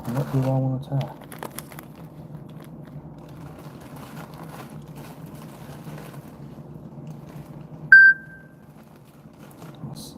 What do I want to tie? Let's see.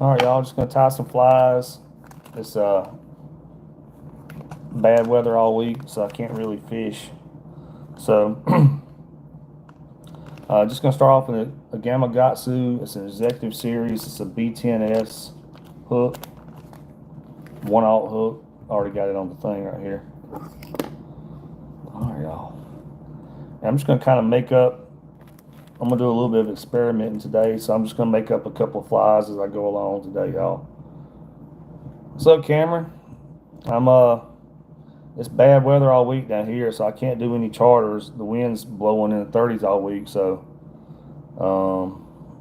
All right, y'all, just gonna tie some flies. It's bad weather all week, so I can't really fish. So just gonna start off with a Gamakatsu. It's an executive series. It's a B10S hook, 1/0 hook. Already got it on the thing right here. All right, y'all. And I'm just gonna kind of make up. I'm gonna do a little bit of experimenting today, so I'm just gonna make up a couple of flies as I go along today, y'all. What's up, Cameron? It's bad weather all week down here, so I can't do any charters. The wind's blowing in the 30s all week, so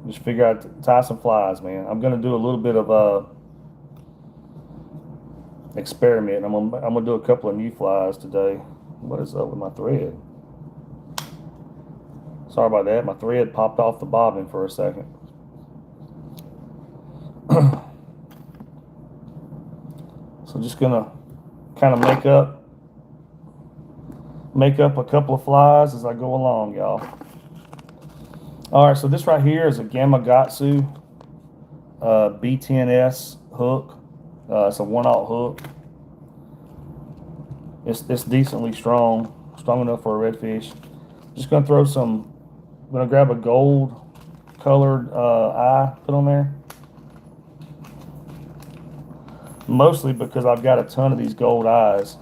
just figure out to tie some flies, man. I'm gonna do a little bit of experiment. I'm gonna do a couple of new flies today. What is up with my thread? Sorry about that. My thread popped off the bobbin for a second. So just gonna kind of make up a couple of flies as I go along, y'all. All right, so this right here is a Gamakatsu B10S hook. It's a 1/0 hook. It's decently strong enough for a redfish. Just gonna throw some. I'm gonna grab a gold colored eye, put on there. Mostly because I've got a ton of these gold eyes.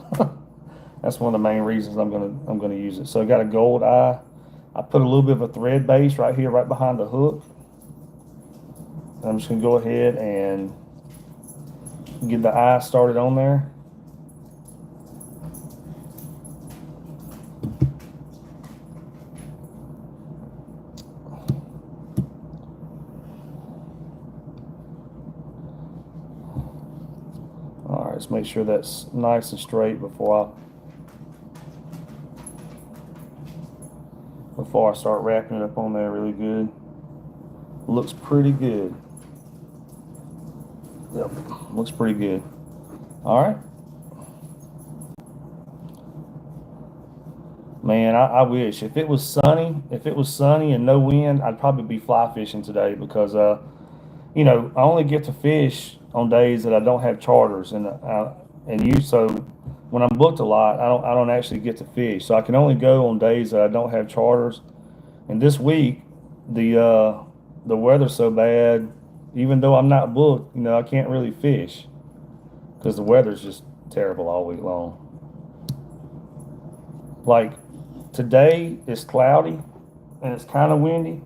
That's one of the main reasons I'm gonna use it. So I got a gold eye. I put a little bit of a thread base right here, right behind the hook. And I'm just gonna go ahead and get the eye started on there. All right, let's make sure that's nice and straight before I start wrapping it up on there really good. Looks pretty good. Yep, looks pretty good. All right. Man, I wish if it was sunny and no wind, I'd probably be fly fishing today because I only get to fish on days that I don't have charters, so when I'm booked a lot, I don't actually get to fish. So I can only go on days that I don't have charters. And this week, the weather's so bad, even though I'm not booked, I can't really fish because the weather's just terrible all week long. Like today it's cloudy and it's kind of windy,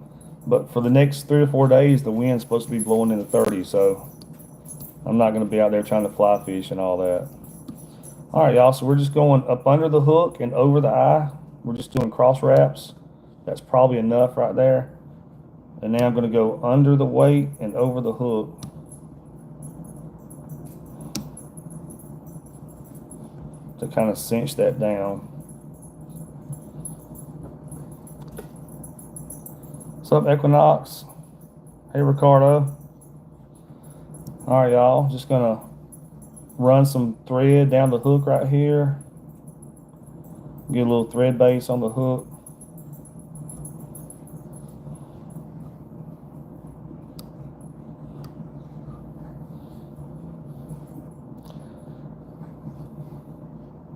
but for the next 3 or 4 days, the wind's supposed to be blowing in the 30s. So I'm not going to be out there trying to fly fish and all that. All right, y'all. So we're just going up under the hook and over the eye. We're just doing cross wraps. That's probably enough right there. And now I'm going to go under the weight and over the hook. To kind of cinch that down. What's up, Equinox? Hey, Ricardo. All right, y'all. Just going to run some thread down the hook right here. Get a little thread base on the hook.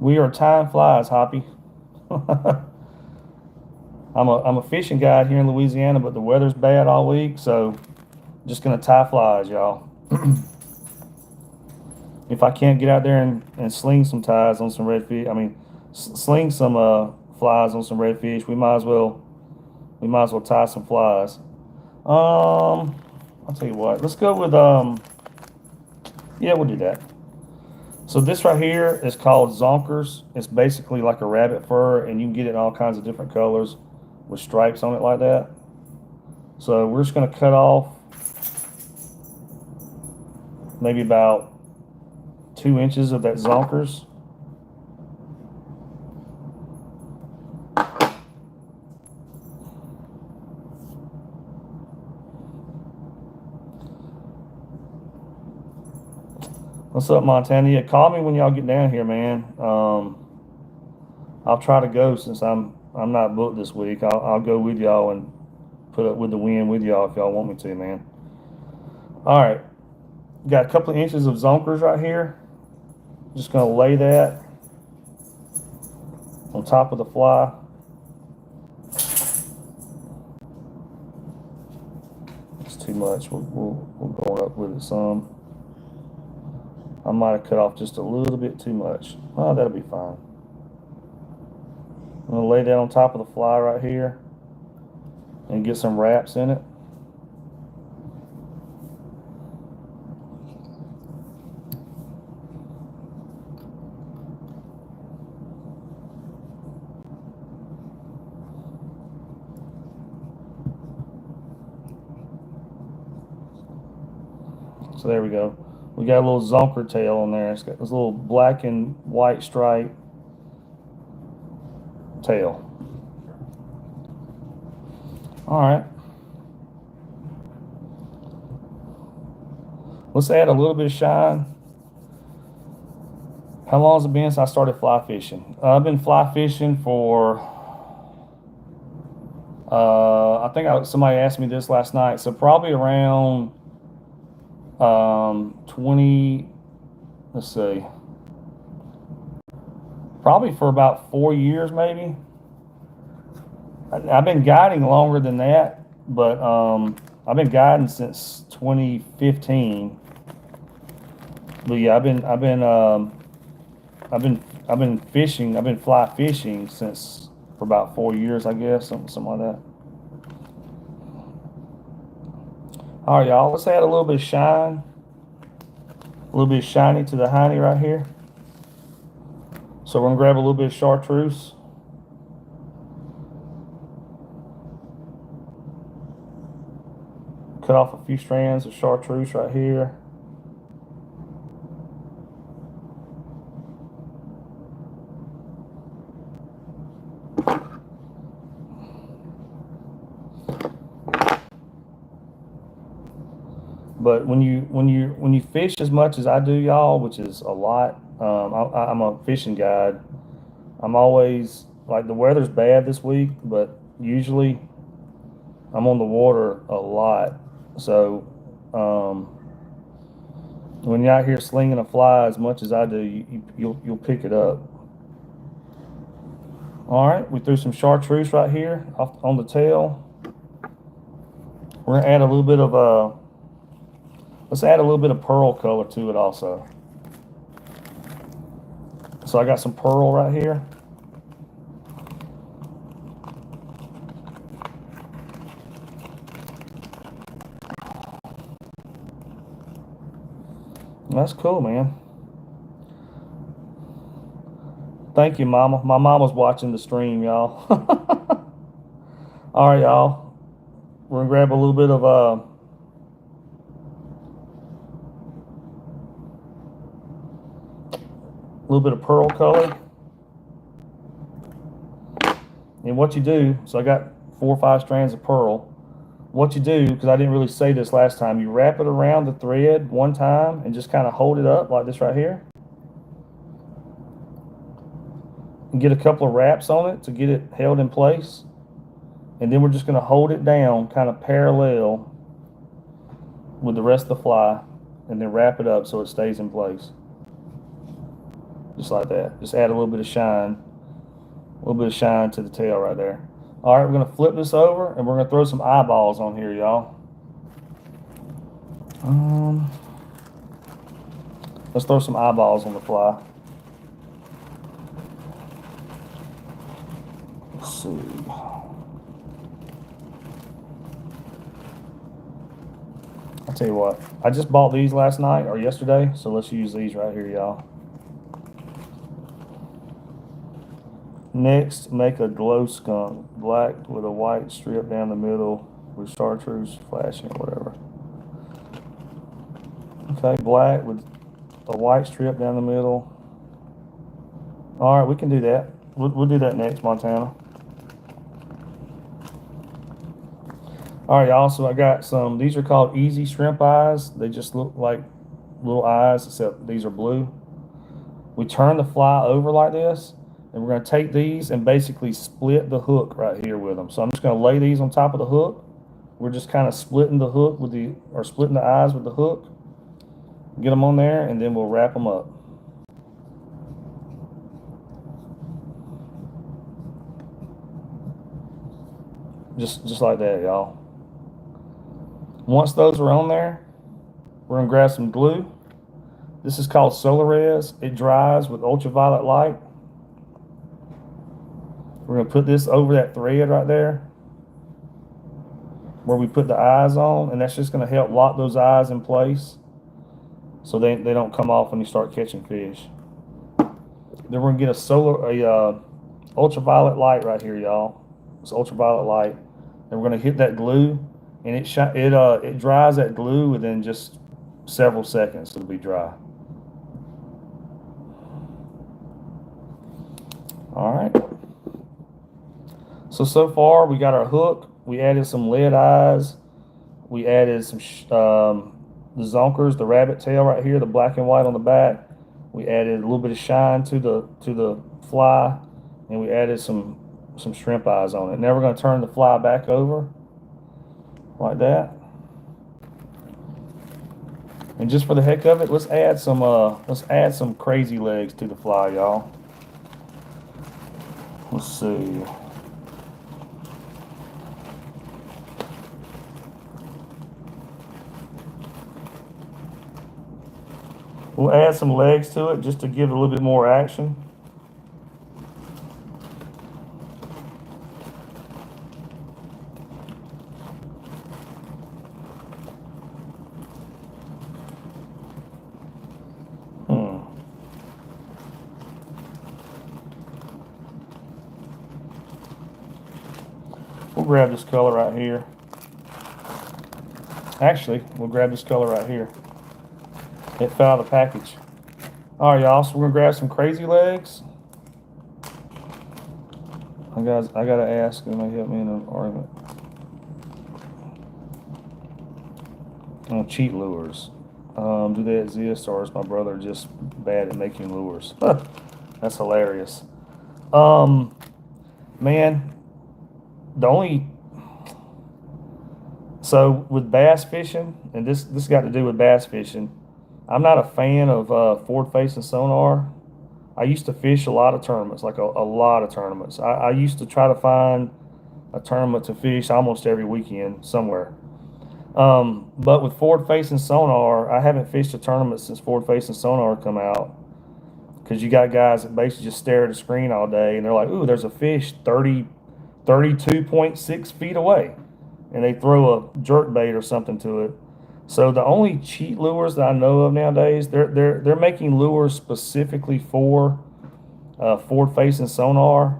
We are tying flies, Hoppy. I'm a fishing guide here in Louisiana, but the weather's bad all week, so I'm just gonna tie flies, y'all. If I can't get out there and sling some ties on some redfish, sling some flies on some redfish. We might as well tie some flies. I'll tell you what. Let's go with yeah, we'll do that. So this right here is called zonkers. It's basically like a rabbit fur, and you can get it in all kinds of different colors with stripes on it like that. So we're just going to cut off maybe about 2 inches of that zonkers. What's up, Montana? Yeah, call me when y'all get down here, man. I'll try to go since I'm not booked this week. I'll go with y'all and put up with the wind with y'all if y'all want me to, man. All right, got a couple of inches of zonkers right here. Just gonna lay that on top of the fly. It's too much. We'll go up with it some. I might have cut off just a little bit too much. Oh, that'll be fine. I'm gonna lay that on top of the fly right here and get some wraps in it. So there we go. We got a little zonker tail on there. It's got this little black and white stripe tail. All right. Let's add a little bit of shine. How long has it been since I started fly fishing? I've been fly fishing for, I think somebody asked me this last night. So probably around 20, let's see, probably for about 4 years maybe. I've been guiding longer than that, but I've been guiding since 2015. But yeah, I've been fishing. I've been fly fishing since for about 4 years, I guess, something like that. All right, y'all. Let's add a little bit of shine, a little bit of shiny to the hiney right here. So we're gonna grab a little bit of chartreuse. Cut off a few strands of chartreuse right here. But when you fish as much as I do, y'all, which is a lot, I'm a fishing guide. I'm always like the weather's bad this week, but usually I'm on the water a lot. So when you're out here slinging a fly as much as I do, you'll pick it up. All right, we threw some chartreuse right here off on the tail. We're gonna add a little bit of let's add a little bit of pearl color to it also. So I got some pearl right here. That's cool, man. Thank you, Mama. My mama's watching the stream, y'all. All right, y'all. We're gonna grab a little bit of pearl color. And what you do, so I got 4 or 5 strands of pearl. What you do, because I didn't really say this last time, you wrap it around the thread one time and just kind of hold it up like this right here. And get a couple of wraps on it to get it held in place. And then we're just going to hold it down kind of parallel with the rest of the fly and then wrap it up so it stays in place. Just like that. Just add a little bit of shine. A little bit of shine to the tail right there. All right, we're going to flip this over and we're going to throw some eyeballs on here, y'all. Let's throw some eyeballs on the fly. Let's see. I'll tell you what, I just bought these last night or yesterday, so let's use these right here, y'all. Next, make a glow skunk, black with a white strip down the middle with chartreuse flashing, whatever. Okay, black with a white strip down the middle. All right, we can do that. We'll do that next, Montana. All right, y'all, so I got some, these are called easy shrimp eyes. They just look like little eyes, except these are blue. We turn the fly over like this, and we're going to take these and basically split the hook right here with them. So I'm just going to lay these on top of the hook. We're just kind of splitting the hook with the, or splitting the eyes with the hook. Get them on there, and then we'll wrap them up. Just like that, y'all. Once those are on there, we're going to grab some glue. This is called Solarez. It dries with ultraviolet light. We're going to put this over that thread right there where we put the eyes on, and that's just going to help lock those eyes in place so they don't come off when you start catching fish. Then we're going to get ultraviolet light right here, y'all. It's ultraviolet light. And we're going to hit that glue, and it dries that glue within just several seconds. It'll be dry. All right. So far we got our hook. We added some lead eyes. We added some the zonkers, the rabbit tail right here, the black and white on the back. We added a little bit of shine to the fly, and we added some shrimp eyes on it. Now we're going to turn the fly back over like that. And just for the heck of it, let's add some crazy legs to the fly, y'all. Let's see. We'll add some legs to it just to give it a little bit more action. We'll grab this color right here. Actually, we'll grab this color right here. It fell out of the package. All right, y'all, so we're gonna grab some crazy legs. I gotta ask, they may help me in an argument. Cheat lures. Do they exist, or is my brother just bad at making lures? That's hilarious. Man, so with bass fishing, and this got to do with bass fishing, I'm not a fan of forward-facing sonar. I used to fish a lot of tournaments, like a lot of tournaments. I used to try to find a tournament to fish almost every weekend somewhere. But with forward-facing sonar, I haven't fished a tournament since forward-facing sonar come out, because you got guys that basically just stare at a screen all day, and they're like, ooh, there's a fish 32.6 feet away, and they throw a jerk bait or something to it. So the only cheat lures that I know of nowadays, they're making lures specifically for forward-facing sonar.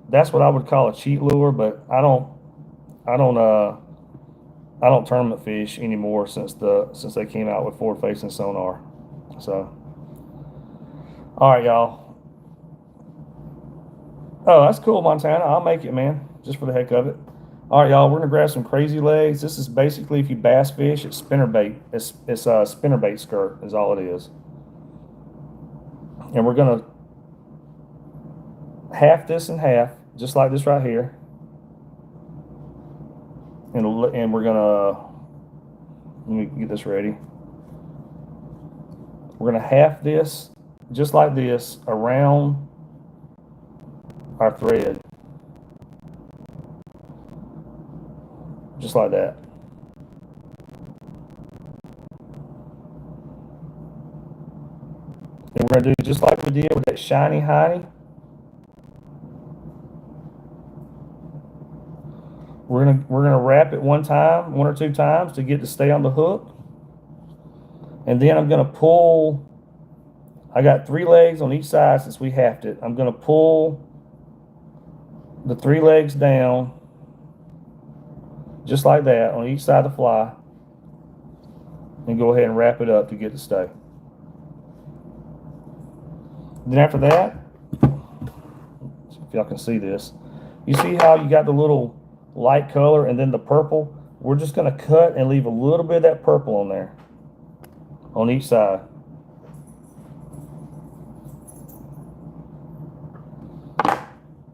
That's what I would call a cheat lure, but I don't tournament fish anymore since they came out with forward-facing sonar. So, all right, y'all. Oh, that's cool, Montana. I'll make it, man, just for the heck of it. All right, y'all, we're gonna grab some crazy legs. This is basically, if you bass fish, it's spinnerbait. It's a spinnerbait skirt is all it is. And we're gonna half this in half, just like this right here. And we're gonna, let me get this ready. We're gonna half this, just like this, around our thread. Just like that. And we're going to do just like we did with that shiny hiney. We're gonna wrap it one or two times to get it to stay on the hook. And then I'm gonna pull. I got 3 legs on each side since we halved it. I'm gonna pull the 3 legs down just like that on each side of the fly, and go ahead and wrap it up to get it to stay. Then after that, if y'all can see this, you see how you got the little light color and then the purple? We're just gonna cut and leave a little bit of that purple on there on each side.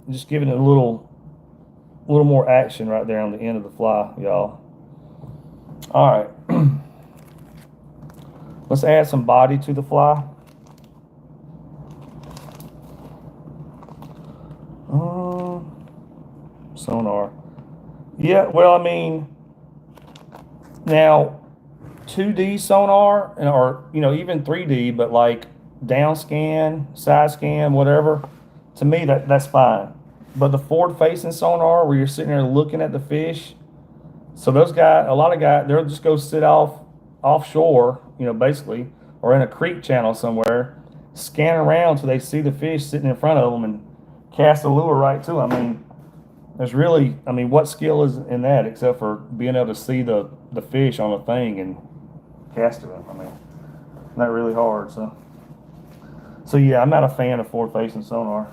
Just giving it a little more action right there on the end of the fly, y'all. All right. Let's add some body to the fly. Sonar. Yeah, well, I mean, now 2D sonar, or even 3D, but like down scan, side scan, whatever, to me that's fine. But the forward facing sonar, where you're sitting there looking at the fish, so those guys, a lot of guys, they'll just go sit offshore, basically, or in a creek channel somewhere, scan around till they see the fish sitting in front of them and cast a lure right to them. I mean, there's really, what skill is in that except for being able to see the fish on the thing and cast it? Not really hard. So yeah, I'm not a fan of forward-facing sonar.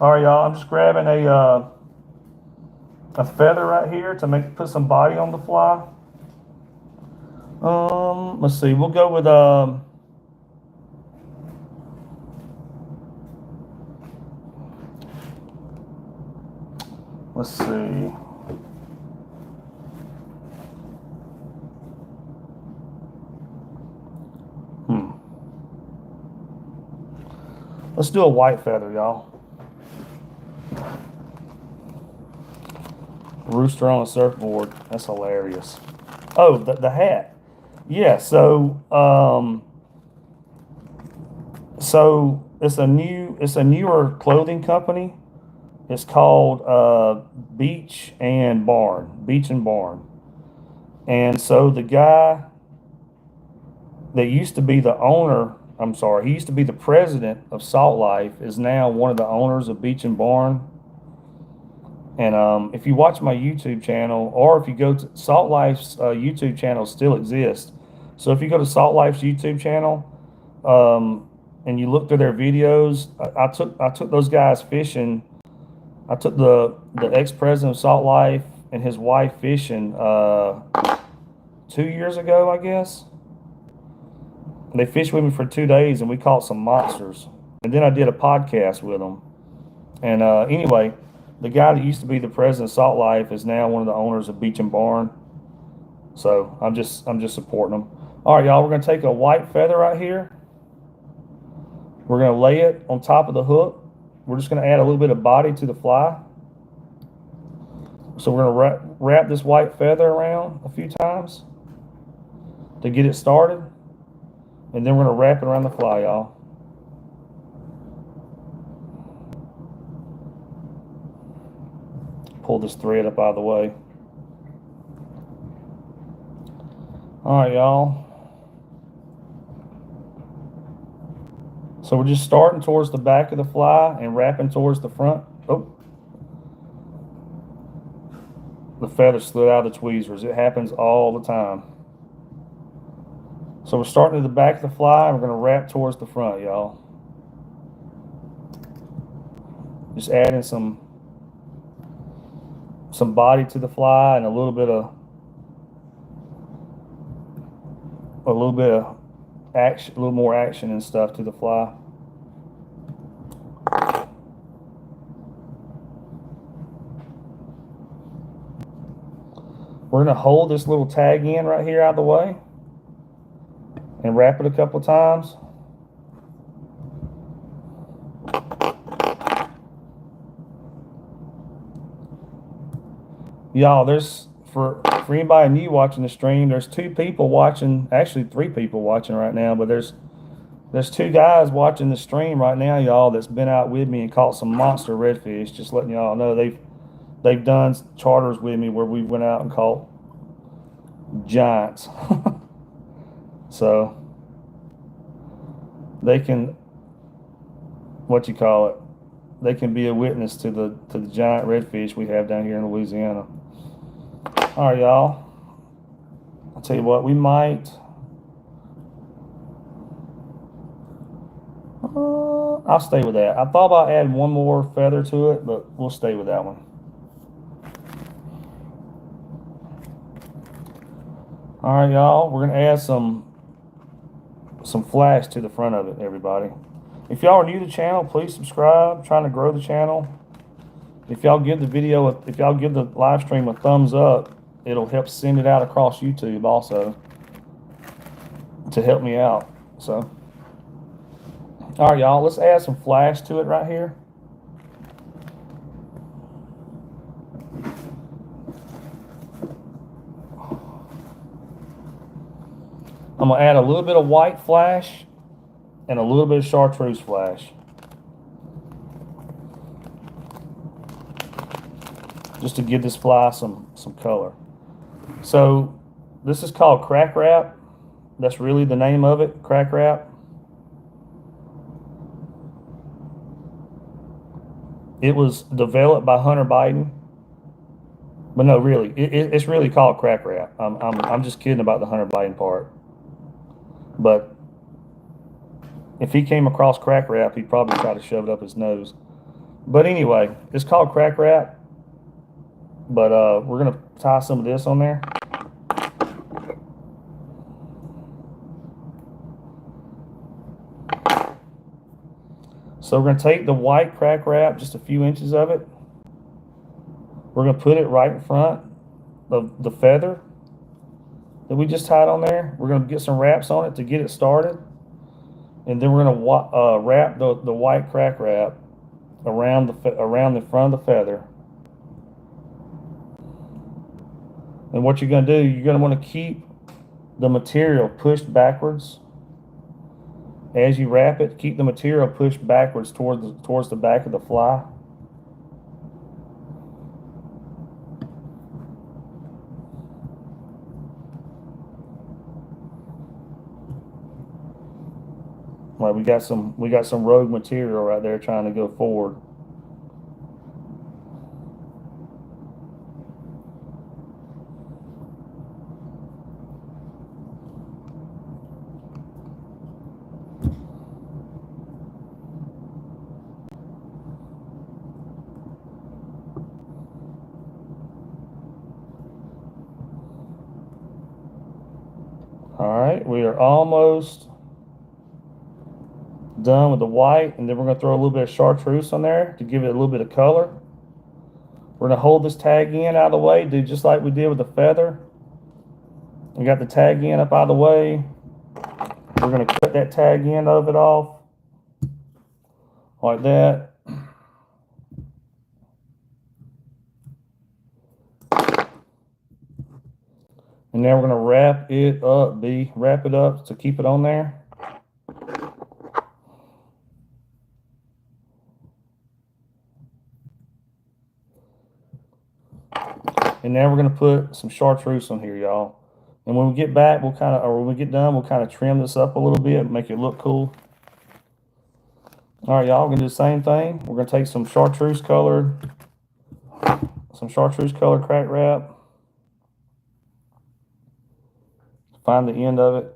All right, y'all. I'm just grabbing a feather right here to put some body on the fly. Let's see. We'll go with let's see. Let's do a white feather, y'all. Rooster on a surfboard. That's hilarious. Oh, the hat. Yeah, so it's a newer clothing company. It's called Beach and Barn. And so the guy that used to be the owner, he used to be the president of Salt Life, is now one of the owners of Beach and Barn. And if you watch my YouTube channel, or if you go to Salt Life's YouTube channel, still exists. So if you go to Salt Life's YouTube channel and you look through their videos, I took those guys fishing. I took the ex-president of Salt Life and his wife fishing 2 years ago, I guess. They fished with me for 2 days, and we caught some monsters. And then I did a podcast with them. And anyway, the guy that used to be the president of Salt Life is now one of the owners of Beach and Barn. So I'm just supporting them. All right, y'all. We're gonna take a white feather right here. We're gonna lay it on top of the hook. We're just gonna add a little bit of body to the fly. So we're gonna wrap this white feather around a few times to get it started. And then we're going to wrap it around the fly, y'all. Pull this thread up out of the way. All right, y'all. So we're just starting towards the back of the fly and wrapping towards the front. Oh. The feather slid out of the tweezers. It happens all the time. So we're starting at the back of the fly, and we're going to wrap towards the front, y'all. Just adding some body to the fly and a little bit of action, a little more action and stuff to the fly. We're going to hold this little tag in right here out of the way and wrap it a couple times. Y'all, there's for anybody new watching the stream, there's 2 people watching, actually 3 people watching right now, but there's There's two guys watching the stream right now, y'all, that's been out with me and caught some monster redfish. Just letting y'all know they've done charters with me where we went out and caught giants. So they can, what you call it, they can be a witness to the giant redfish we have down here in Louisiana. All right, y'all. I'll tell you what, we might. I'll stay with that. I thought about adding one more feather to it, but we'll stay with that one. All right, y'all. We're gonna add some flash to the front of it, everybody. If y'all are new to the channel, please subscribe. I'm trying to grow the channel. If y'all give the live stream a thumbs up, it'll help send it out across YouTube also to help me out. So, all right, y'all, let's add some flash to it right here. I'm gonna add a little bit of white flash and a little bit of chartreuse flash. Just to give this fly some color. So this is called crack wrap. That's really the name of it, crack wrap. It was developed by Hunter Biden, but no, really, it's really called crack wrap. I'm just kidding about the Hunter Biden part. But if he came across crack wrap, he'd probably try to shove it up his nose. But anyway, it's called crack wrap. But we're gonna tie some of this on there. So we're gonna take the white crack wrap, just a few inches of it. We're gonna put it right in front of the feather that we just tied on there. We're gonna get some wraps on it to get it started, and then we're gonna wrap the white crack wrap around the front of the feather. And what you're gonna do, you're gonna want to keep the material pushed backwards as you wrap it. Keep the material pushed backwards towards the back of the fly. Right, we got some rogue material right there trying to go forward. All right, we are almost done with the white, and then we're going to throw a little bit of chartreuse on there to give it a little bit of color. We're going to hold this tag end out of the way, do just like we did with the feather. We got the tag end up out of the way. We're going to cut that tag end of it off like that. And now we're going to wrap it up, wrap it up to keep it on there. And now we're going to put some chartreuse on here, y'all. And when we get back, when we get done, we'll kind of trim this up a little bit, make it look cool. All right, y'all, we're going to do the same thing. We're going to take some chartreuse colored crack wrap. Find the end of it.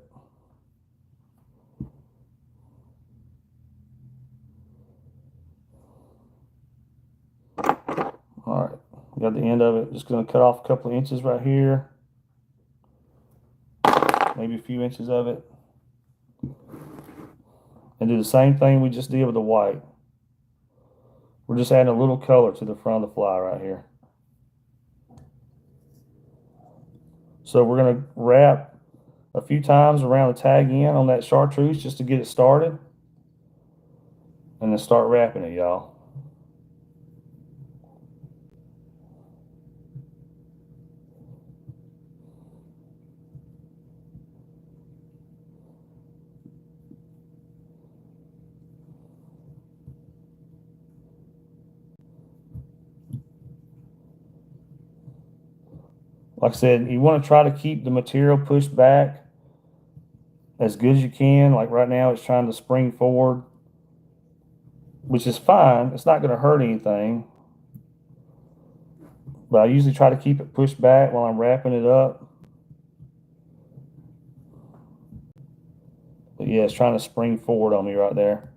All right, we got the end of it. Just going to cut off a couple of inches right here. Maybe a few inches of it. And do the same thing we just did with the white. We're just adding a little color to the front of the fly right here. So we're going to wrap a few times around the tag end on that chartreuse just to get it started. And then start wrapping it, y'all. Like I said, you want to try to keep the material pushed back as good as you can. Like right now, it's trying to spring forward, which is fine. It's not going to hurt anything. But I usually try to keep it pushed back while I'm wrapping it up. But yeah, it's trying to spring forward on me right there.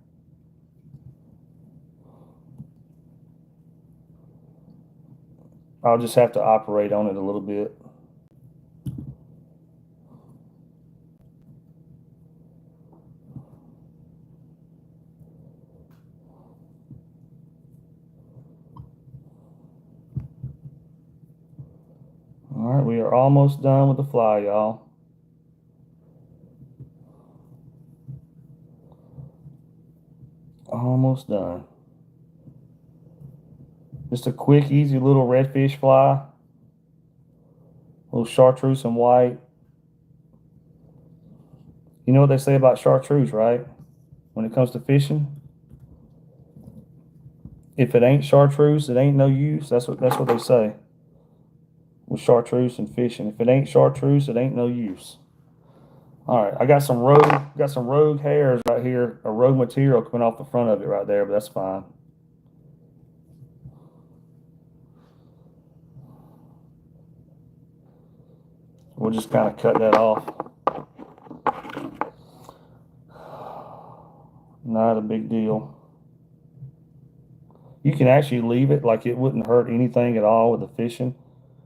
I'll just have to operate on it a little bit. All right, we are almost done with the fly, y'all. Almost done. Just a quick, easy little redfish fly. Little chartreuse and white. You know what they say about chartreuse, right? When it comes to fishing, if it ain't chartreuse, it ain't no use. That's what they say with chartreuse and fishing. If it ain't chartreuse, it ain't no use. All right, I got some rogue hairs right here, a rogue material coming off the front of it right there, but that's fine. We'll just kind of cut that off. Not a big deal. You can actually leave it like it wouldn't hurt anything at all with the fishing.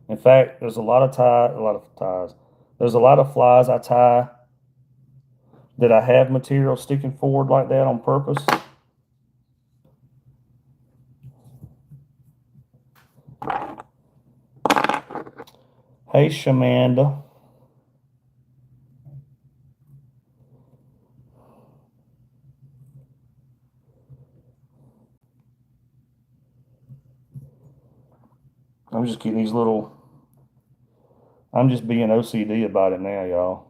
In fact, there's a lot of ties. There's a lot of flies I tie that I have material sticking forward like that on purpose. Hey, Shamanda. I'm just getting these little, I'm just being OCD about it now, y'all.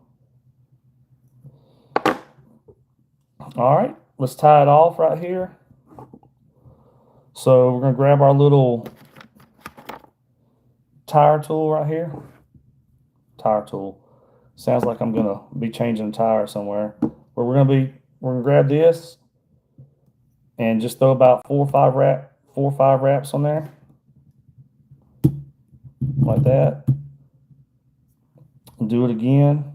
All right, let's tie it off right here. So we're going to grab our little tire tool right here. Tire tool. Sounds like I'm going to be changing a tire somewhere. But we're going to grab this and just throw about 4 or 5 wraps on there. Like that. And do it again.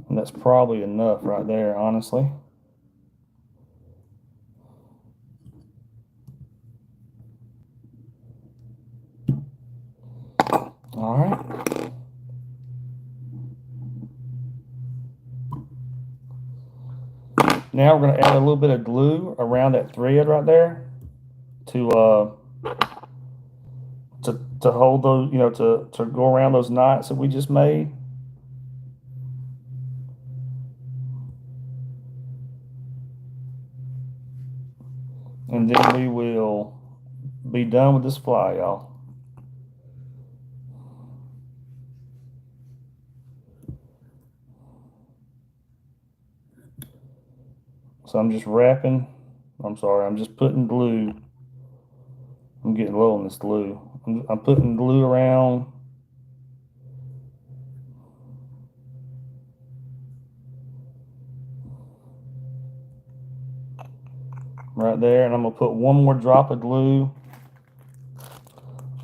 And that's probably enough right there, honestly. All right. Now we're going to add a little bit of glue around that thread right there to hold those, to go around those knots that we just made. And then we will be done with this fly, y'all. So I'm just I'm just putting glue. I'm getting low on this glue. I'm putting glue around. Right there, and I'm gonna put one more drop of glue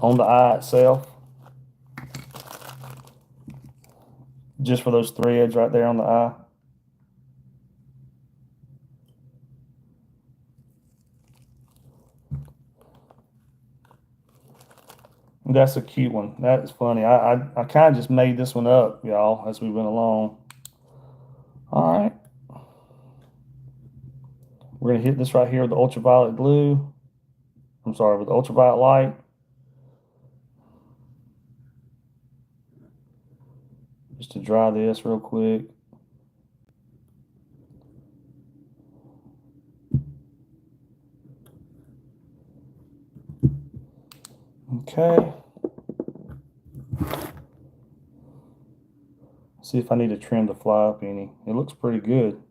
on the eye itself. Just for those threads right there on the eye. That's a cute one. That's funny. I kind of just made this one up, y'all, as we went along. All right. We're going to hit this right here with the ultraviolet glue. I'm sorry, with the ultraviolet light. Just to dry this real quick. Okay. See if I need to trim the fly up any. It looks pretty good.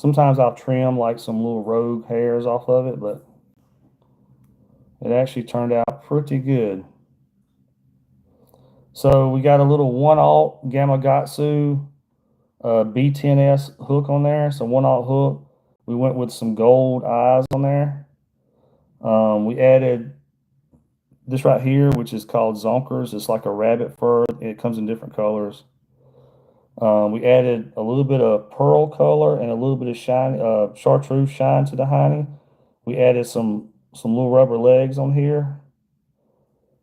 Sometimes I'll trim like some little rogue hairs off of it, but it actually turned out pretty good. So we got a little 1/0 Gamakatsu B10S hook on there. So 1/0 hook. We went with some gold eyes on there. We added this right here, which is called Zonkers. It's like a rabbit fur. It comes in different colors. We added a little bit of pearl color and a little bit of shine, chartreuse shine to the hiney. We added some little rubber legs on here,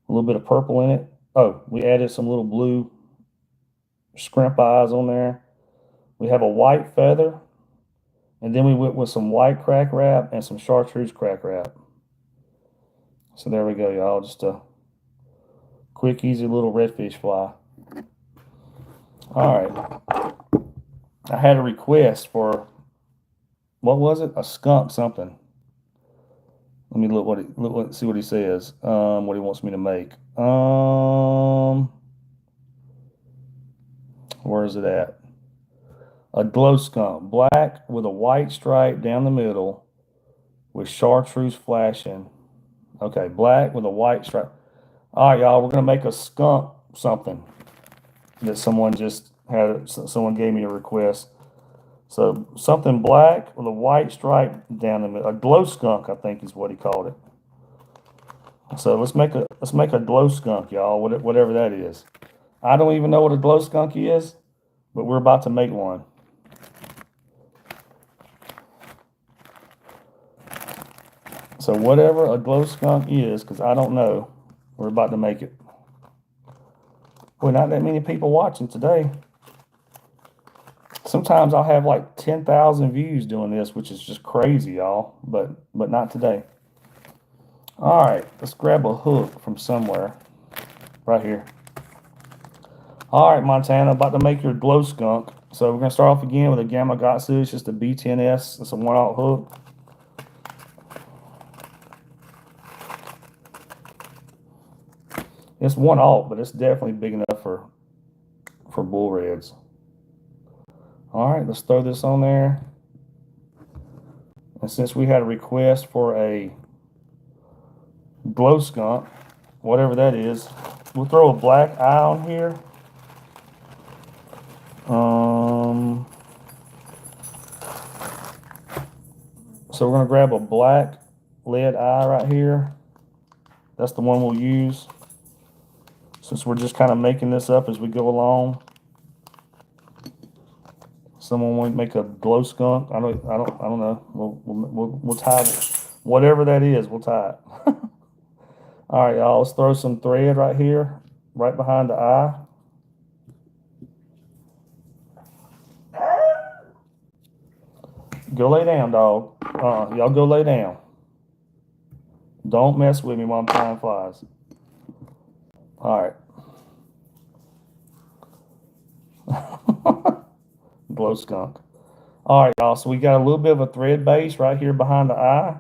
a little bit of purple in it. Oh, we added some little blue scrimp eyes on there. We have a white feather, and then we went with some white crack wrap and some chartreuse crack wrap. So there we go, y'all. Just a quick, easy little redfish fly. All right. I had a request for, what was it? A skunk something. Let me see what he says. What he wants me to make. Where is it at? A glow skunk, black with a white stripe down the middle, with chartreuse flashing. Okay, black with a white stripe. All right, y'all. We're gonna make a skunk something that someone just had. Someone gave me a request. So something black with a white stripe down the middle. A glow skunk, I think, is what he called it. So let's make a glow skunk, y'all. Whatever that is. I don't even know what a glow skunk is, but we're about to make one. So whatever a glow skunk is, because I don't know, we're about to make it. Boy, not that many people watching today. Sometimes I'll have like 10,000 views doing this, which is just crazy, y'all. But not today. All right, let's grab a hook from somewhere. Right here. All right, Montana, about to make your glow skunk. So we're gonna start off again with a Gamakatsu. It's just a B10S. It's a 1/0 hook. It's 1/0, but it's definitely big enough for bull reds. All right, let's throw this on there. And since we had a request for a glow skunk, whatever that is, we'll throw a black eye on here. So we're gonna grab a black lead eye right here. That's the one we'll use, since we're just kind of making this up as we go along. Someone want to make a glow skunk? I don't know. We'll tie it. Whatever that is, we'll tie it. All right, y'all. Let's throw some thread right here, right behind the eye. Go lay down, dog. Y'all go lay down. Don't mess with me while I'm tying flies. All right. Glow skunk. All right, y'all. So we got a little bit of a thread base right here behind the eye.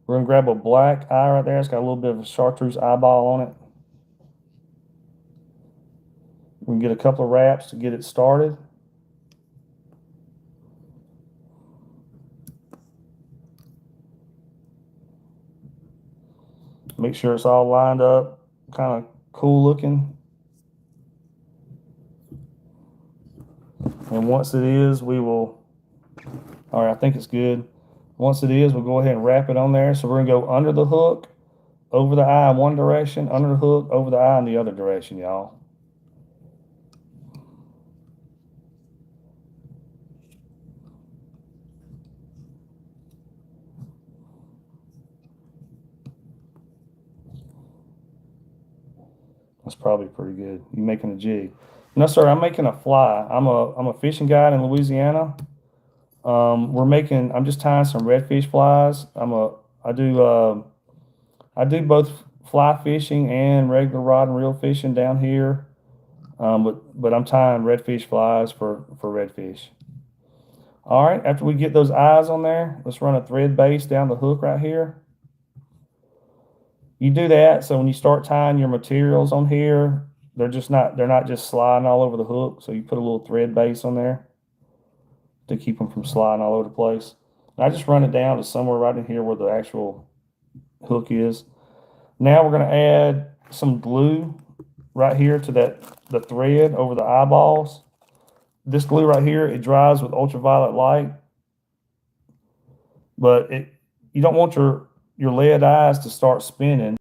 We're gonna grab a black eye right there. It's got a little bit of a chartreuse eyeball on it. We can get a couple of wraps to get it started. Make sure it's all lined up, kind of cool looking. And once it is, we will, all right, I think it's good. Once it is, we'll go ahead and wrap it on there. So we're gonna go under the hook, over the eye in one direction, under the hook, over the eye in the other direction, y'all. That's probably pretty good. You making a jig? No, sir. I'm making a fly. I'm a fishing guide in Louisiana. I'm just tying some redfish flies. I do both fly fishing and regular rod and reel fishing down here. But I'm tying redfish flies for redfish. All right. After we get those eyes on there, let's run a thread base down the hook right here. You do that so when you start tying your materials on here, they're not just sliding all over the hook. So you put a little thread base on there. to keep them from sliding all over the place. And I just run it down to somewhere right in here where the actual hook is. Now we're going to add some glue right here to the thread over the eyeballs. This glue right here, it dries with ultraviolet light, but you don't want your lead eyes to start spinning.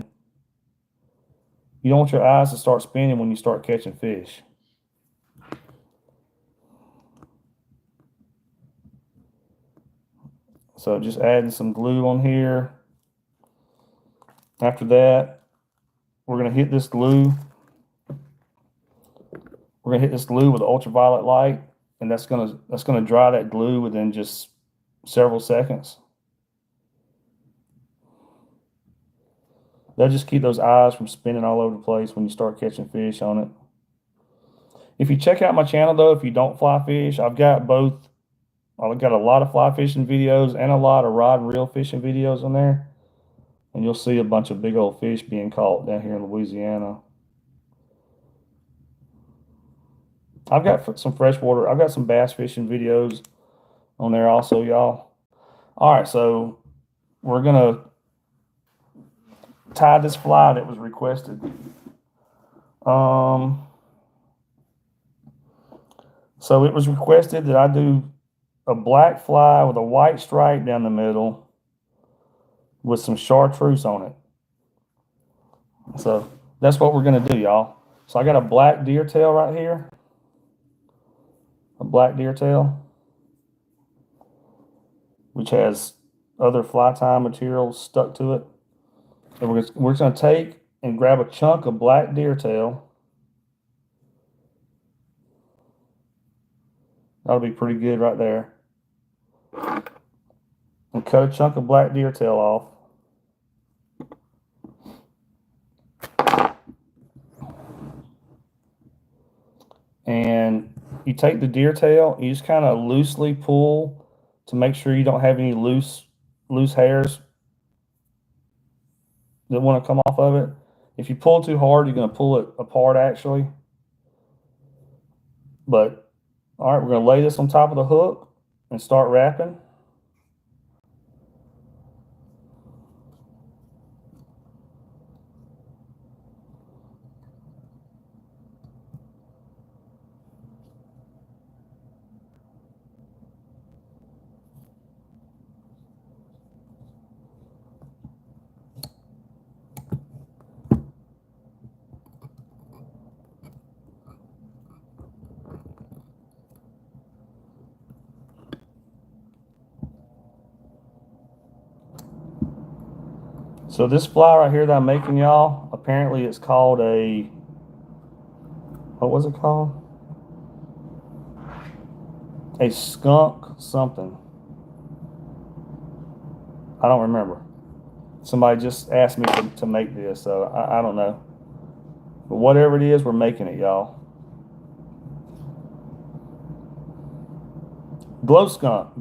You don't want your eyes to start spinning when you start catching fish. So just adding some glue on here. After that, we're going to hit this glue. We're going to hit this glue with ultraviolet light, and that's going to dry that glue within just several seconds. That'll just keep those eyes from spinning all over the place when you start catching fish on it. If you check out my channel, though, if you don't fly fish, I've got both. I've got a lot of fly fishing videos and a lot of rod and reel fishing videos on there. And you'll see a bunch of big old fish being caught down here in Louisiana. I've got some freshwater. I've got some bass fishing videos on there also, y'all. All right, so we're going to tie this fly that was requested. So it was requested that I do a black fly with a white stripe down the middle with some chartreuse on it. So that's what we're going to do, y'all. So I got a black deer tail right here. A black deer tail, which has other fly tie material stuck to it. And we're just going to take and grab a chunk of black deer tail. That'll be pretty good right there. And cut a chunk of black deer tail off. And you take the deer tail, you just kind of loosely pull to make sure you don't have any loose hairs that want to come off of it. If you pull too hard, you're going to pull it apart actually. But all right, we're going to lay this on top of the hook and start wrapping. So this fly right here that I'm making, y'all, apparently it's called what was it called? A skunk something. I don't remember. Somebody just asked me to make this, so I don't know. But whatever it is, we're making it, y'all. Glow skunk.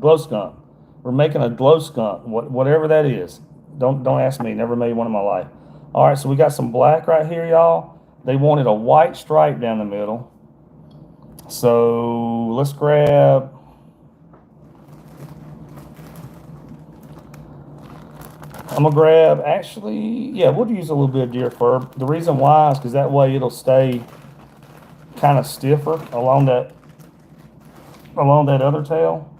We're making a glow skunk, whatever that is. Don't ask me. Never made one in my life. All right, so we got some black right here, y'all. They wanted a white stripe down the middle. So let's grab. I'm gonna grab. Actually, yeah, we'll use a little bit of deer fur. The reason why is because that way it'll stay kind of stiffer along that other tail.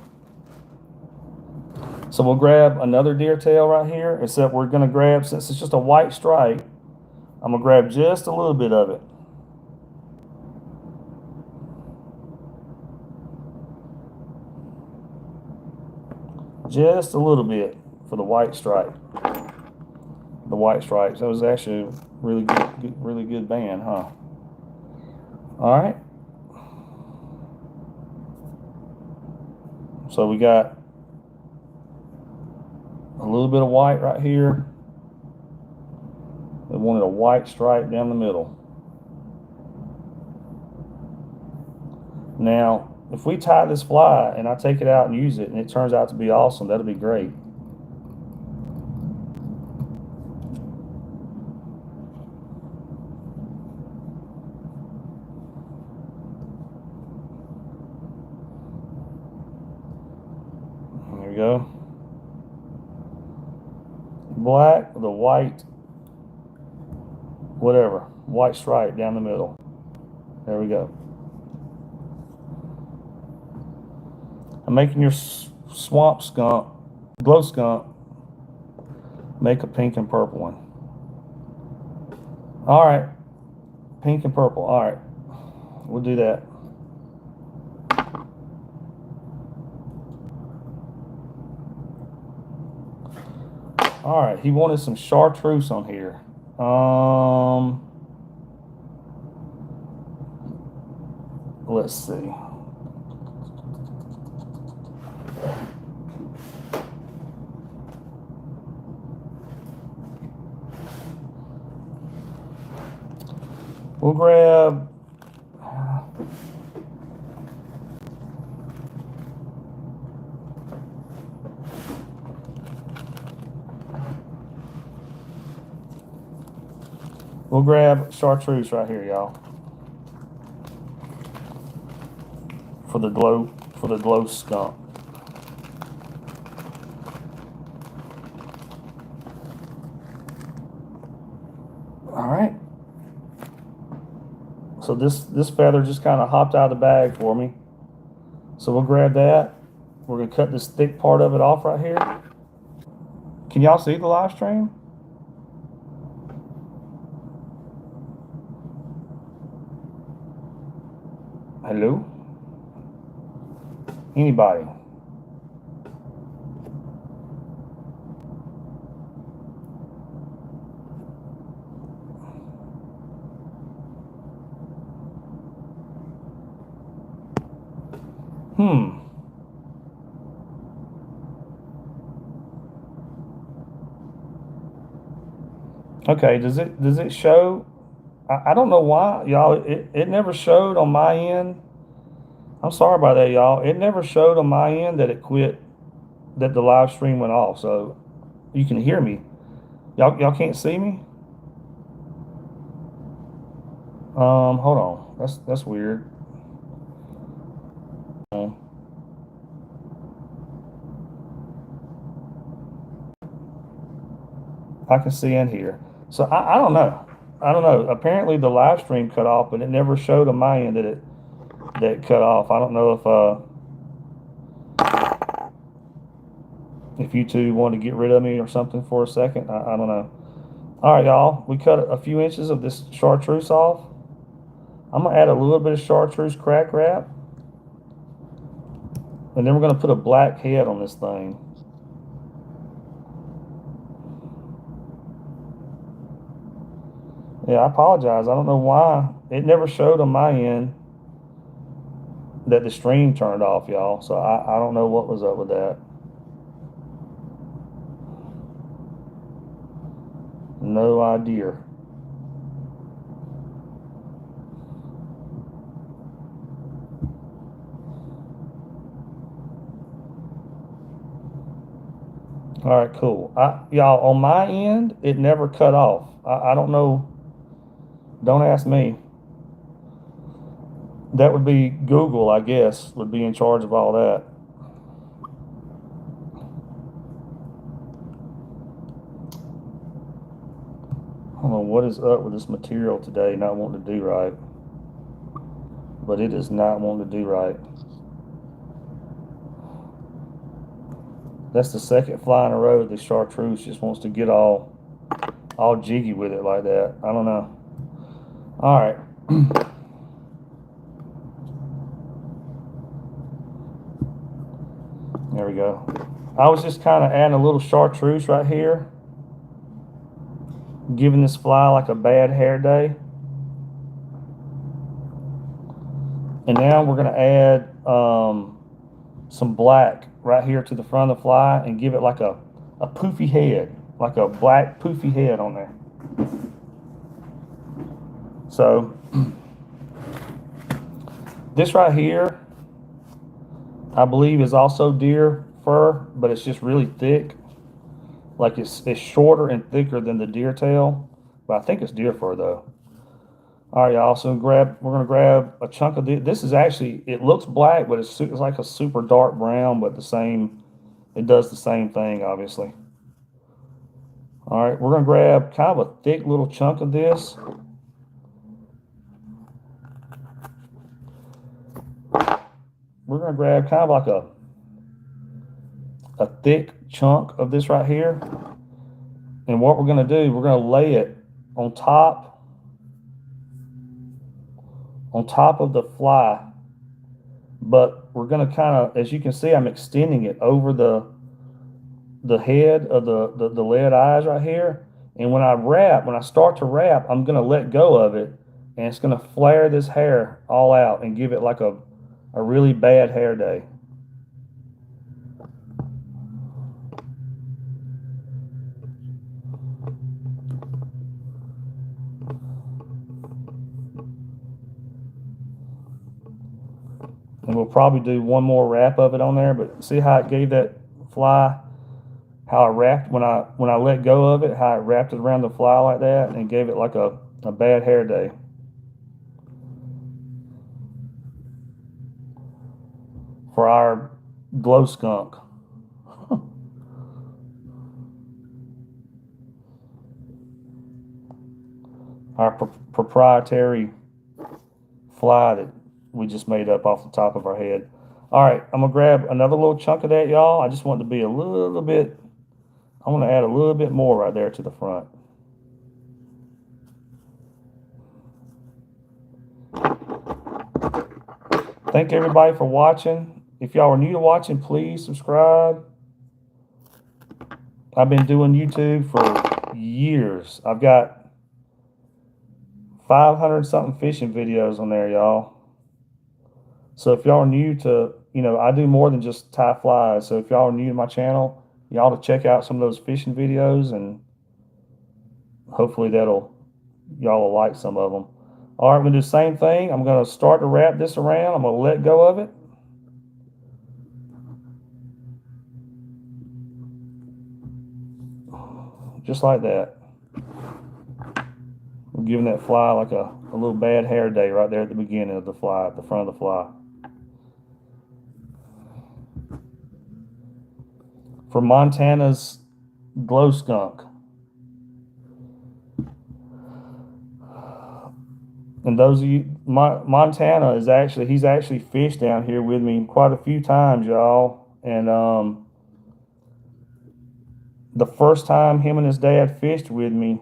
So we'll grab another deer tail right here, except we're going to grab, since it's just a white stripe, I'm going to grab just a little bit of it. Just a little bit for the white stripe. The white stripes. That was actually a really good band, huh? All right. So we got a little bit of white right here. They wanted a white stripe down the middle. Now, if we tie this fly and I take it out and use it and it turns out to be awesome, that'll be great. we go. Black, the white, whatever, white stripe down the middle. There we go. I'm making your swamp skunk, glow skunk, make a pink and purple one. All right, pink and purple. All right, we'll do that. All right, he wanted some chartreuse on here. Let's see. We'll grab. We'll grab chartreuse right here, y'all. For the glow skunk. All right. So this feather just kind of hopped out of the bag for me. So we'll grab that. We're gonna cut this thick part of it off right here. Can y'all see the live stream? Hello? Anybody? Okay, does it show? I don't know why, y'all. It never showed on my end. I'm sorry about that, y'all. It never showed on my end that it quit, that the live stream went off. So you can hear me. Y'all can't see me? Hold on. That's weird. I can see in here. So I don't know. I don't know. Apparently the live stream cut off, but it never showed on my end that it cut off. I don't know if YouTube wanted to get rid of me or something for a second. I don't know. All right, y'all. We cut a few inches of this chartreuse off. I'm gonna add a little bit of chartreuse crack wrap, and then we're gonna put a black head on this thing. Yeah, I apologize. I don't know why it never showed on my end that the stream turned off, y'all. So I don't know what was up with that. No idea. All right, cool. Y'all, on my end, it never cut off. I don't know. Don't ask me. That would be Google, I guess, would be in charge of all that. I don't know what is up with this material today, not wanting to do right. But it is not wanting to do right. That's the second fly in a row the chartreuse just wants to get all jiggy with it like that. I don't know. All right. There we go. I was just kind of adding a little chartreuse right here, giving this fly like a bad hair day. And now we're going to add some black right here to the front of the fly and give it like a poofy head, like a black poofy head on there. So this right here, I believe is also deer fur, but it's just really thick. Like it's shorter and thicker than the deer tail, but I think it's deer fur though. All right, y'all. So we're gonna grab a chunk of this. This is actually, it looks black, but it's like a super dark brown, but the it does the same thing, obviously. All right, we're gonna grab kind of a thick little chunk of this. We're gonna grab kind of like a thick chunk of this right here. And what we're gonna do, we're gonna lay it on top of the fly. But we're gonna kind of, as you can see, I'm extending it over the head of the lead eyes right here. And when I start to wrap, I'm gonna let go of it, and it's gonna flare this hair all out and give it like a really bad hair day. And we'll probably do one more wrap of it on there, but see how it gave that fly, how I wrapped when I let go of it, how it wrapped it around the fly like that and gave it like a bad hair day. For our glow skunk. Our proprietary fly that we just made up off the top of our head. All right, I'm gonna grab another little chunk of that, y'all. I just want it to be a little bit, I want to add a little bit more right there to the front. Thank everybody for watching. If y'all are new to watching, please subscribe. I've been doing YouTube for years. I've got 500 something fishing videos on there, y'all. So if y'all are new to, I do more than just tie flies. So if y'all are new to my channel, y'all to check out some of those fishing videos, and hopefully y'all will like some of them. All right, we're gonna do the same thing. I'm gonna start to wrap this around. I'm gonna let go of it. Just like that. We're giving that fly like a little bad hair day right there at the beginning of the fly, at the front of the fly. For Montana's glow skunk. And those of you, Montana he's actually fished down here with me quite a few times, y'all. And the first time him and his dad fished with me,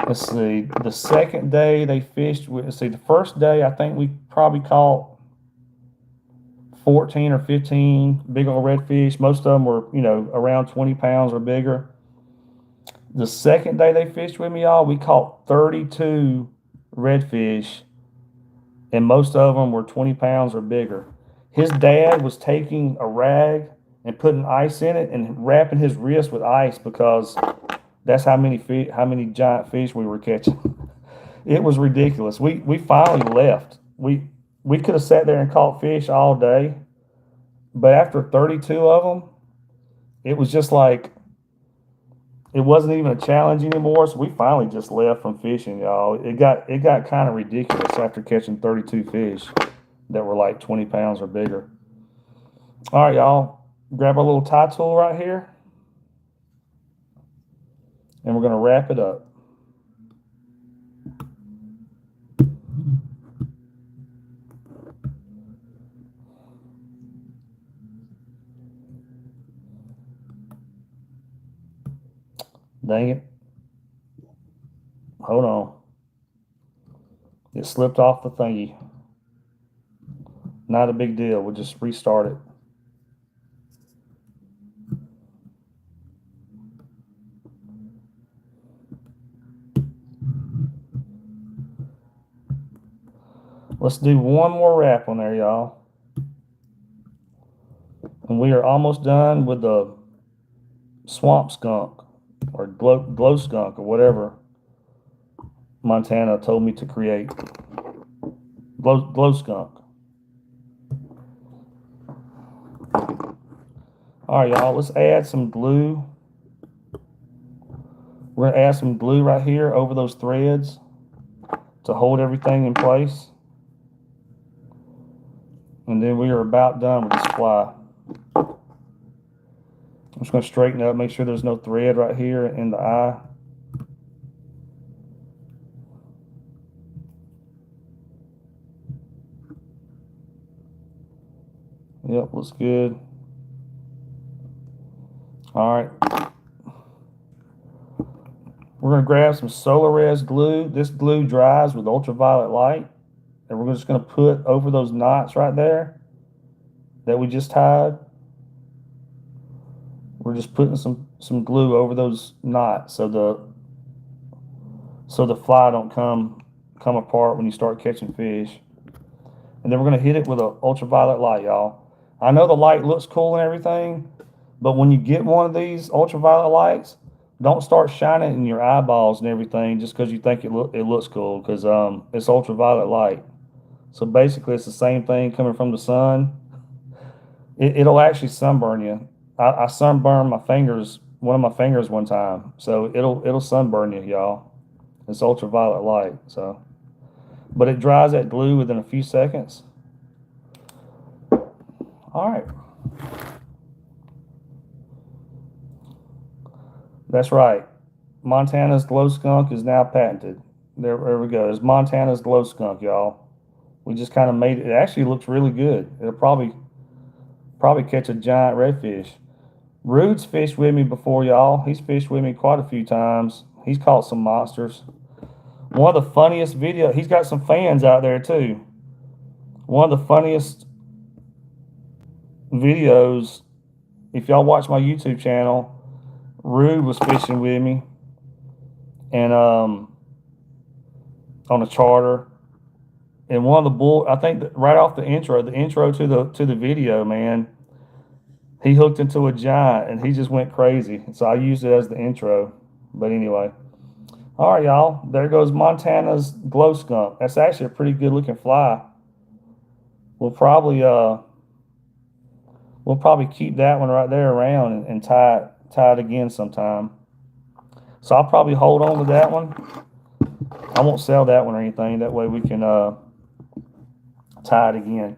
let's see, the second day they fished with, let's see, the first day I think we probably caught 14 or 15 big old redfish. Most of them were, around 20 pounds or bigger. The second day they fished with me, y'all, we caught 32 redfish, and most of them were 20 pounds or bigger. His dad was taking a rag and putting ice in it and wrapping his wrist with ice because that's how many giant fish we were catching. It was ridiculous. We finally left. We could have sat there and caught fish all day, but after 32 of them, it was just like, it wasn't even a challenge anymore. So we finally just left from fishing, y'all. It got kind of ridiculous after catching 32 fish that were like 20 pounds or bigger. All right, y'all, grab our little tie tool right here, and we're going to wrap it up. Dang it. Hold on. It slipped off the thingy. Not a big deal. We'll just restart it. Let's do one more wrap on there, y'all. And we are almost done with the swamp skunk or glow skunk or whatever Montana told me to create. Glow skunk. All right, y'all, let's add some glue. We're gonna add some glue right here over those threads to hold everything in place. And then we are about done with this fly. I'm just going to straighten up, make sure there's no thread right here in the eye. Yep, looks good. All right. We're going to grab some Solar Res glue. This glue dries with ultraviolet light. And we're just going to put over those knots right there that we just tied. We're just putting some glue over those knots so the fly don't come apart when you start catching fish. And then we're going to hit it with an ultraviolet light, y'all. I know the light looks cool and everything, but when you get one of these ultraviolet lights, don't start shining in your eyeballs and everything just because you think it looks cool, because it's ultraviolet light. So basically, it's the same thing coming from the sun. It'll actually sunburn you. I sunburned my fingers, one of my fingers one time, so it'll sunburn you, y'all. It's ultraviolet light, so. But it dries that glue within a few seconds. All right. That's right. Montana's glow skunk is now patented. There we go. It's Montana's glow skunk, y'all. We just kind of made it. It actually looks really good. It'll probably catch a giant redfish. Rude's fished with me before, y'all. He's fished with me quite a few times. He's caught some monsters. One of the funniest videos. He's got some fans out there too. One of the funniest videos. If y'all watch my YouTube channel, Rude was fishing with me, and on a charter. And one of the I think right off the intro to the video, man, he hooked into a giant and he just went crazy. So I used it as the intro. But anyway, all right, y'all. There goes Montana's glow skunk. That's actually a pretty good looking fly. We'll probably keep that one right there around and tie it again sometime. So I'll probably hold on to that one. I won't sell that one or anything. That way we can tie it again.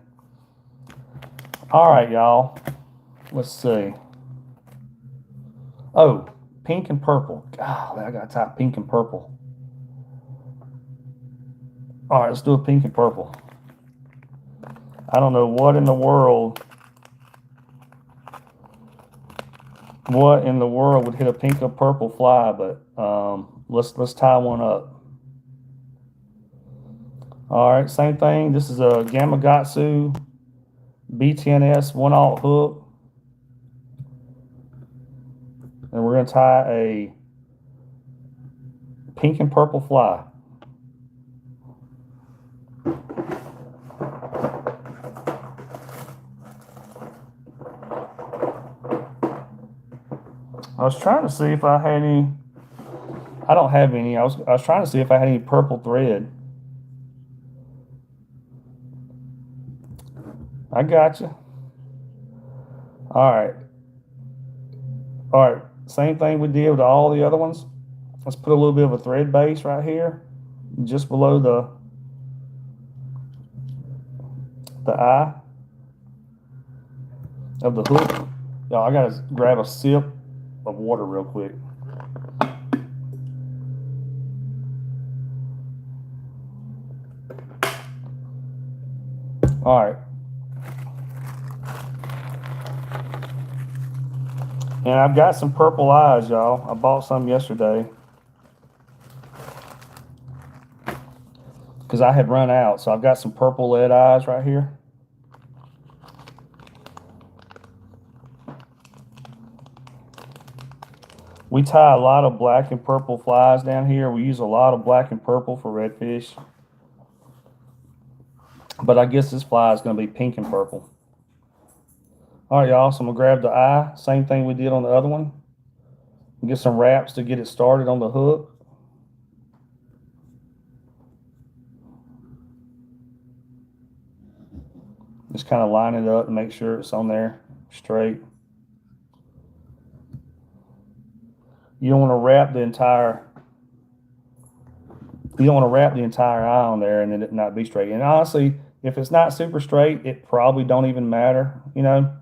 All right, y'all. Let's see. Oh, pink and purple. God, I gotta tie pink and purple. All right, let's do a pink and purple. I don't know what in the world would hit a pink or purple fly, but let's tie one up. All right, same thing. This is a Gamakatsu B10S 1/0 hook. And we're going to tie a pink and purple fly. I was trying to see if I had any. I don't have any. I was trying to see if I had any purple thread. I got you. All right. All right. Same thing we did with all the other ones. Let's put a little bit of a thread base right here, just below the eye of the hook. Y'all, I gotta grab a sip of water real quick. All right. And I've got some purple eyes, y'all. I bought some yesterday because I had run out. So I've got some purple lead eyes right here. We tie a lot of black and purple flies down here. We use a lot of black and purple for redfish. But I guess this fly is going to be pink and purple. All right, y'all, so I'm going to grab the eye. Same thing we did on the other one. Get some wraps to get it started on the hook. Just kind of line it up and make sure it's on there straight. You don't want to wrap the entire eye on there and then it not be straight. And honestly, if it's not super straight, it probably don't even matter, you know.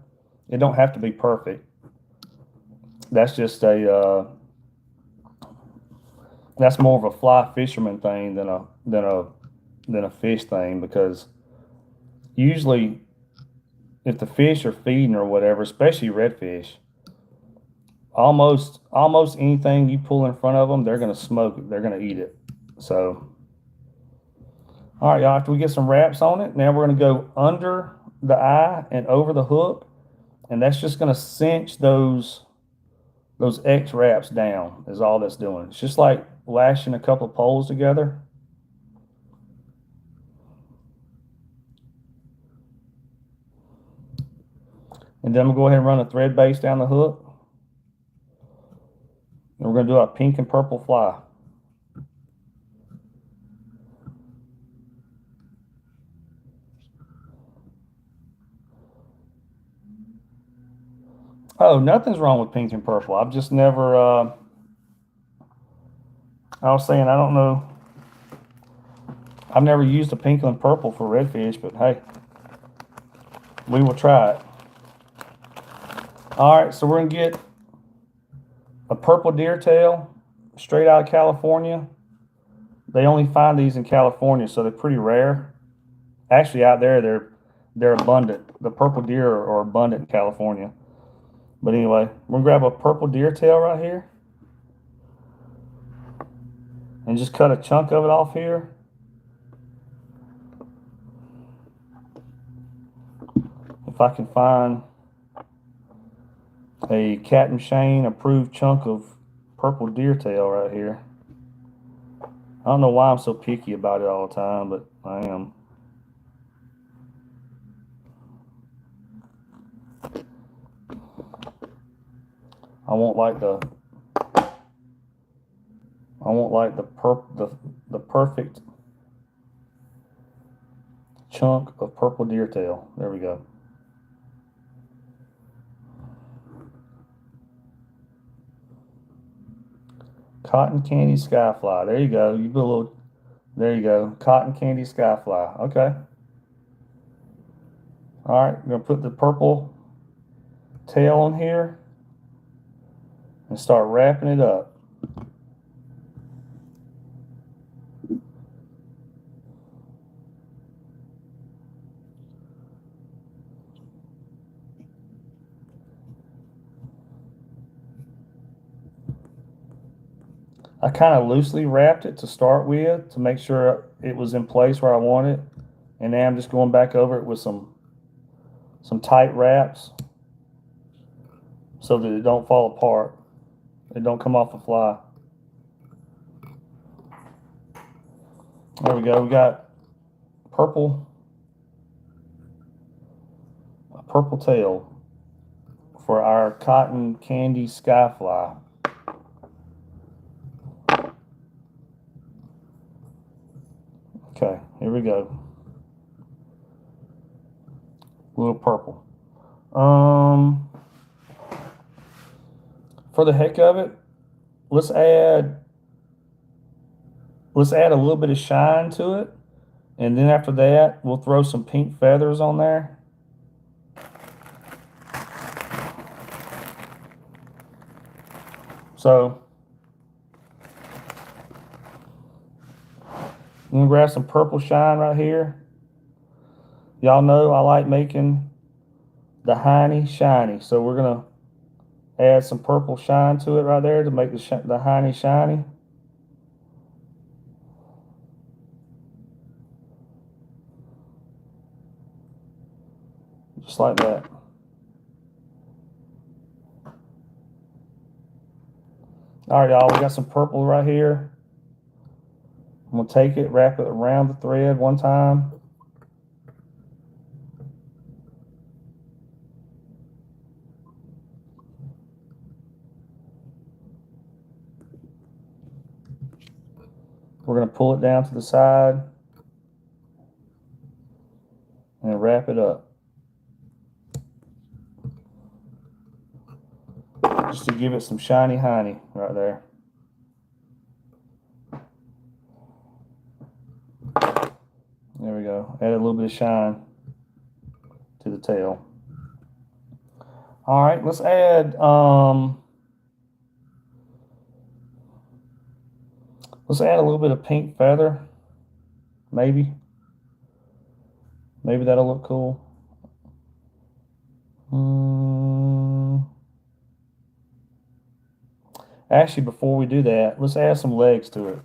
It don't have to be perfect. That's just a that's more of a fly fisherman thing than a fish thing, because usually if the fish are feeding or whatever, especially redfish, almost anything you pull in front of them, they're gonna smoke it. They're gonna eat it. So, all right, y'all. After we get some wraps on it, now we're gonna go under the eye and over the hook, and that's just gonna cinch those X wraps down. Is all that's doing. It's just like lashing a couple of poles together. And then we'll go ahead and run a thread base down the hook. And we're going to do our pink and purple fly. Oh, nothing's wrong with pink and purple. I've just never, I was saying, I don't know. I've never used a pink and purple for redfish, but hey, we will try it. All right, so we're going to get a purple deer tail straight out of California. They only find these in California, so they're pretty rare. Actually, out there, they're abundant. The purple deer are abundant in California. But anyway, we're going to grab a purple deer tail right here and just cut a chunk of it off here. If I can find a Captain Shane approved chunk of purple deer tail right here. I don't know why I'm so picky about it all the time, but I am. I won't like the perfect chunk of purple deer tail. There we go. Cotton candy skyfly. There you go. You put a little. There you go. Cotton candy skyfly. Okay. All right. I'm gonna put the purple tail on here and start wrapping it up. I kind of loosely wrapped it to start with to make sure it was in place where I want it. And now I'm just going back over it with some tight wraps so that it don't fall apart. It don't come off the fly. There we go. We got purple tail for our cotton candy skyfly. Okay, here we go. A little purple. For the heck of it, let's add a little bit of shine to it, and then after that, we'll throw some pink feathers on there. So I'm gonna grab some purple shine right here. Y'all know I like making the hiney shiny, so we're gonna add some purple shine to it right there to make the hiney shiny. Just like that. All right, y'all, we got some purple right here. I'm gonna take it, wrap it around the thread one time. We're gonna pull it down to the side and wrap it up. Just to give it some shiny hiney right there. There we go. Add a little bit of shine to the tail. All right, let's add a little bit of pink feather, maybe. Maybe that'll look cool. Mm, Actually, before we do that, let's add some legs to it.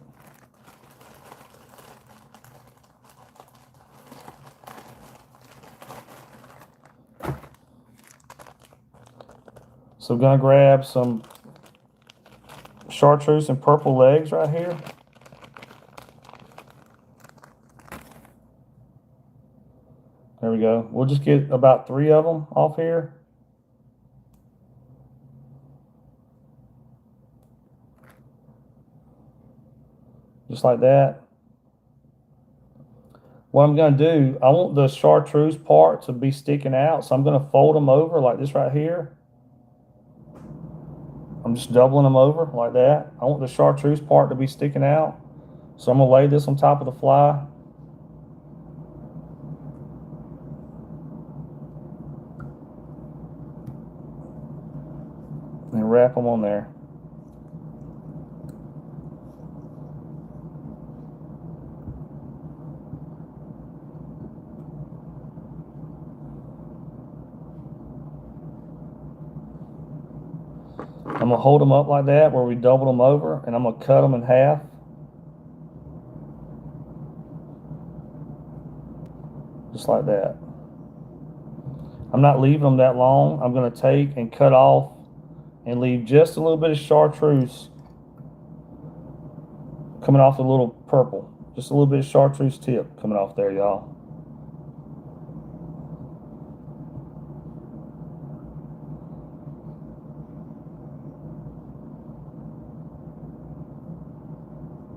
So I'm gonna grab some chartreuse and purple legs right here. There we go. We'll just get about 3 of them off here. Just like that. What I'm going to do, I want the chartreuse part to be sticking out, so I'm going to fold them over like this right here. I'm just doubling them over like that. I want the chartreuse part to be sticking out. So I'm going to lay this on top of the fly. And wrap them on there. I'm going to hold them up like that where we doubled them over, and I'm going to cut them in half. Just like that. I'm not leaving them that long. I'm going to take and cut off and leave just a little bit of chartreuse coming off the little purple. Just a little bit of chartreuse tip coming off there, y'all.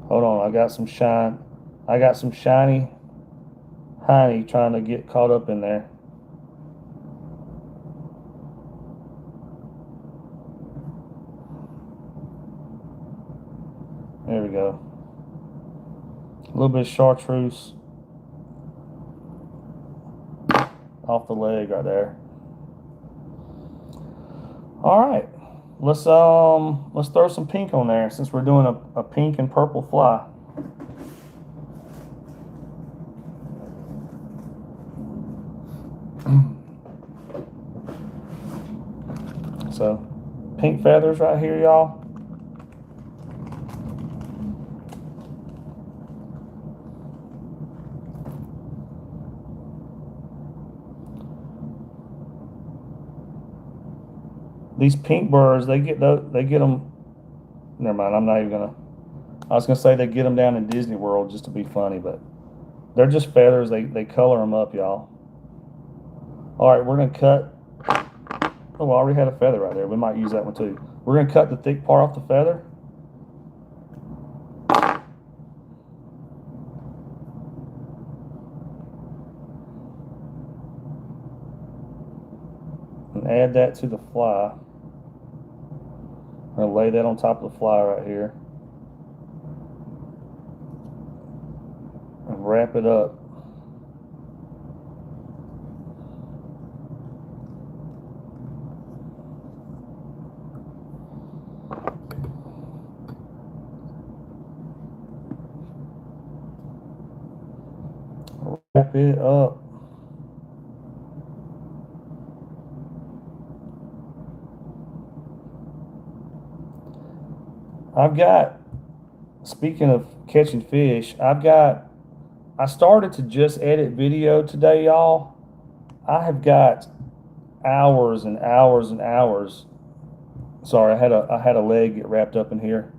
Hold on, I got some shiny honey trying to get caught up in there. There we go. A little bit of chartreuse off the leg right there. All right, let's throw some pink on there since we're doing a pink and purple fly. So, pink feathers right here, y'all. These pink birds, they get them. Never mind. I'm not even gonna. I was gonna say they get them down in Disney World just to be funny, but they're just feathers. They color them up, y'all. All right, we're gonna cut. Oh, I already had a feather right there. We might use that one too. We're gonna cut the thick part off the feather. And add that to the fly. I'm gonna lay that on top of the fly right here. And wrap it up. Wrap it up. Speaking of catching fish, I started to just edit video today, y'all. I have got hours and hours and hours. Sorry, I had a leg get wrapped up in here.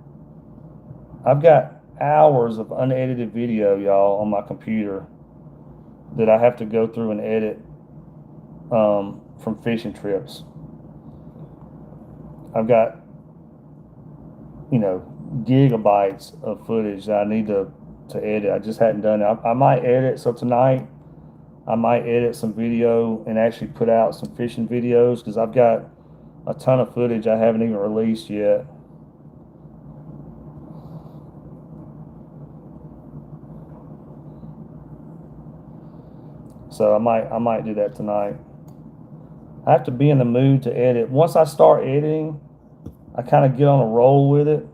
I've got hours of unedited video, y'all, on my computer that I have to go through and edit from fishing trips. I've got, gigabytes of footage that I need to edit. I just hadn't done it. I might edit. So tonight, I might edit some video and actually put out some fishing videos because I've got a ton of footage I haven't even released yet. So I might do that tonight. I have to be in the mood to edit. Once I start editing, I kind of get on a roll with it.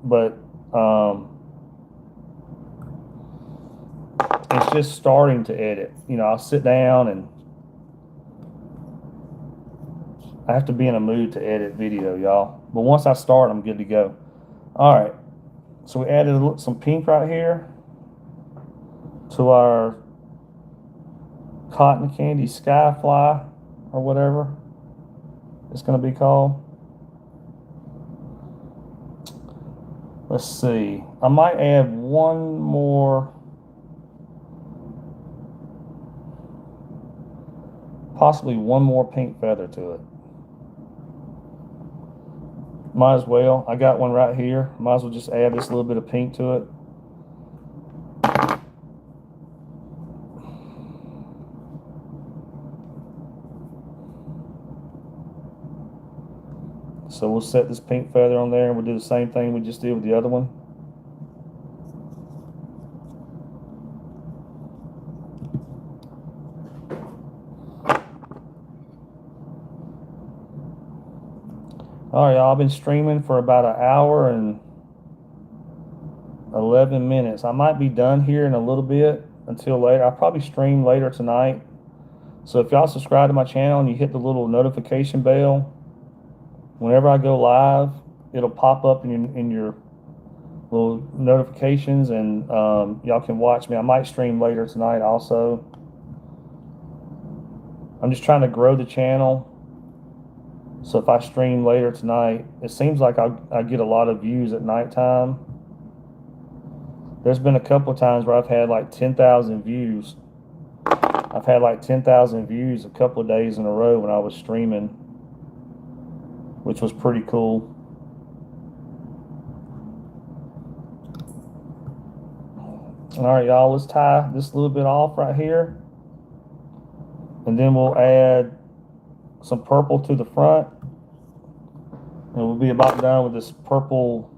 But it's just starting to edit. You know, I'll sit down and I have to be in a mood to edit video, y'all. But once I start, I'm good to go. All right. So we added some pink right here to our cotton candy sky fly or whatever it's going to be called. Let's see. I might add one more, possibly one more pink feather to it. Might as well. I got one right here. Might as well just add this little bit of pink to it. So we'll set this pink feather on there and we'll do the same thing we just did with the other one. All right, y'all, I've been streaming for about an hour and 11 minutes. I might be done here in a little bit until later. I'll probably stream later tonight. So if y'all subscribe to my channel and you hit the little notification bell, whenever I go live, it'll pop up in your little notifications, and y'all can watch me. I might stream later tonight also. I'm just trying to grow the channel. So if I stream later tonight, it seems like I get a lot of views at nighttime. There's been a couple of times where I've had like 10,000 views. I've had like 10,000 views a couple of days in a row when I was streaming, which was pretty cool. All right, y'all, let's tie this little bit off right here. And then we'll add some purple to the front. And we'll be about done with this purple,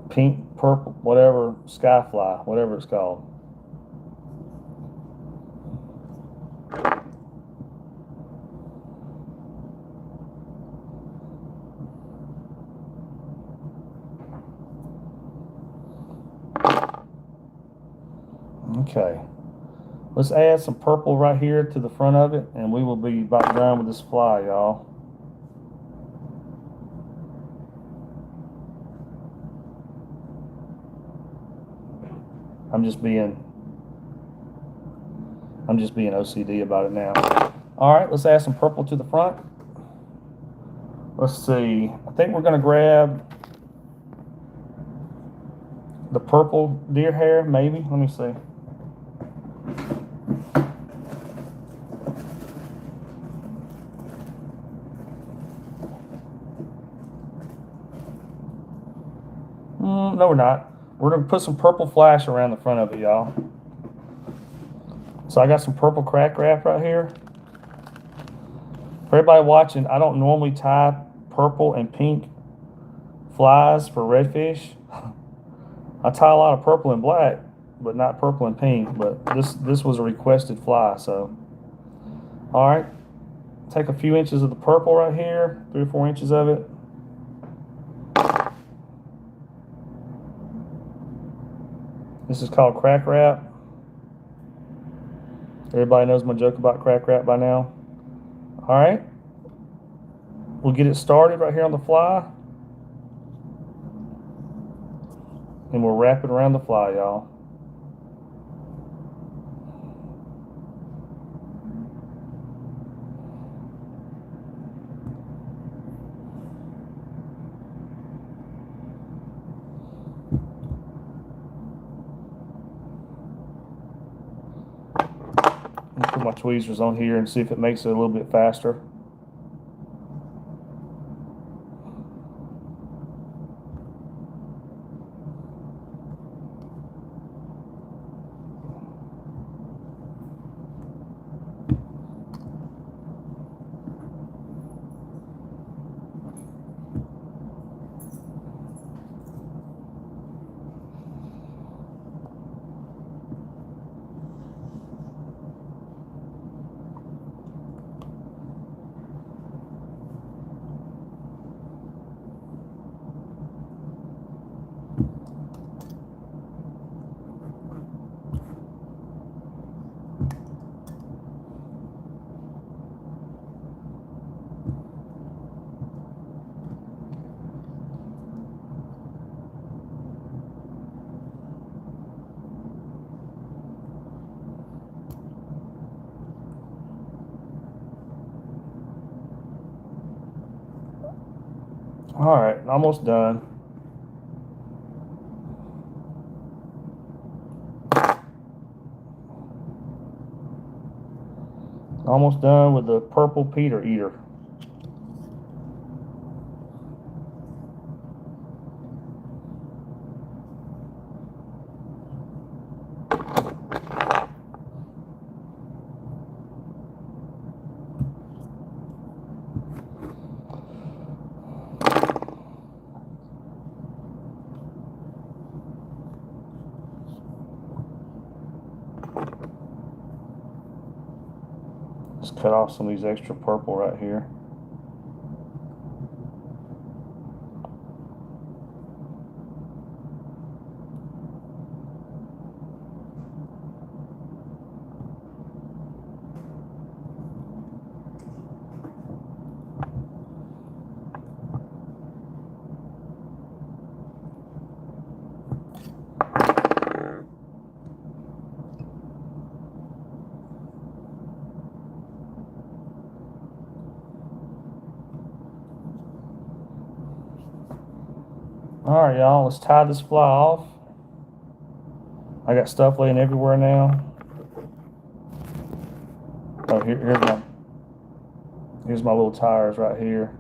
pink, purple, whatever, sky fly, whatever it's called. Okay, let's add some purple right here to the front of it, and we will be about done with this fly, y'all. I'm just being OCD about it now. All right, let's add some purple to the front. Let's see. I think we're going to grab the purple deer hair, maybe. Let me see. No, we're not. We're going to put some purple flash around the front of it, y'all. So I got some purple crack wrap right here. For everybody watching, I don't normally tie purple and pink flies for redfish. I tie a lot of purple and black, but not purple and pink. But this was a requested fly, so. All right. Take a few inches of the purple right here, 3 or 4 inches of it. This is called crack wrap. Everybody knows my joke about crack wrap by now. All right. We'll get it started right here on the fly. And we'll wrap it around the fly, y'all. Put my tweezers on here and see if it makes it a little bit faster. All right, almost done. Almost done with the purple Peter eater. Just cut off some of these extra purple right here. All right, y'all, let's tie this fly off. I got stuff laying everywhere now. Oh, here's my little tires right here.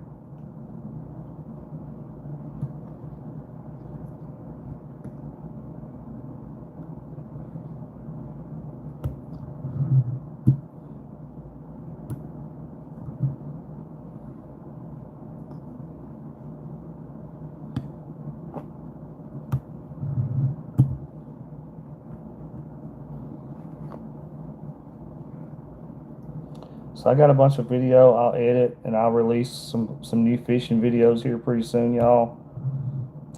So I got a bunch of video I'll edit, and I'll release some new fishing videos here pretty soon, y'all.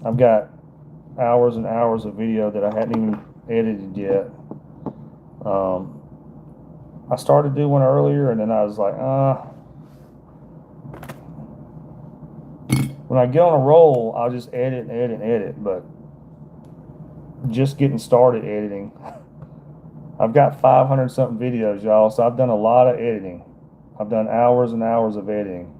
I've got hours and hours of video that I hadn't even edited yet. I started doing one earlier, and then I was like, when I get on a roll, I'll just edit and edit and edit. But just getting started editing, I've got 500 something videos, y'all. So I've done a lot of editing. I've done hours and hours of editing.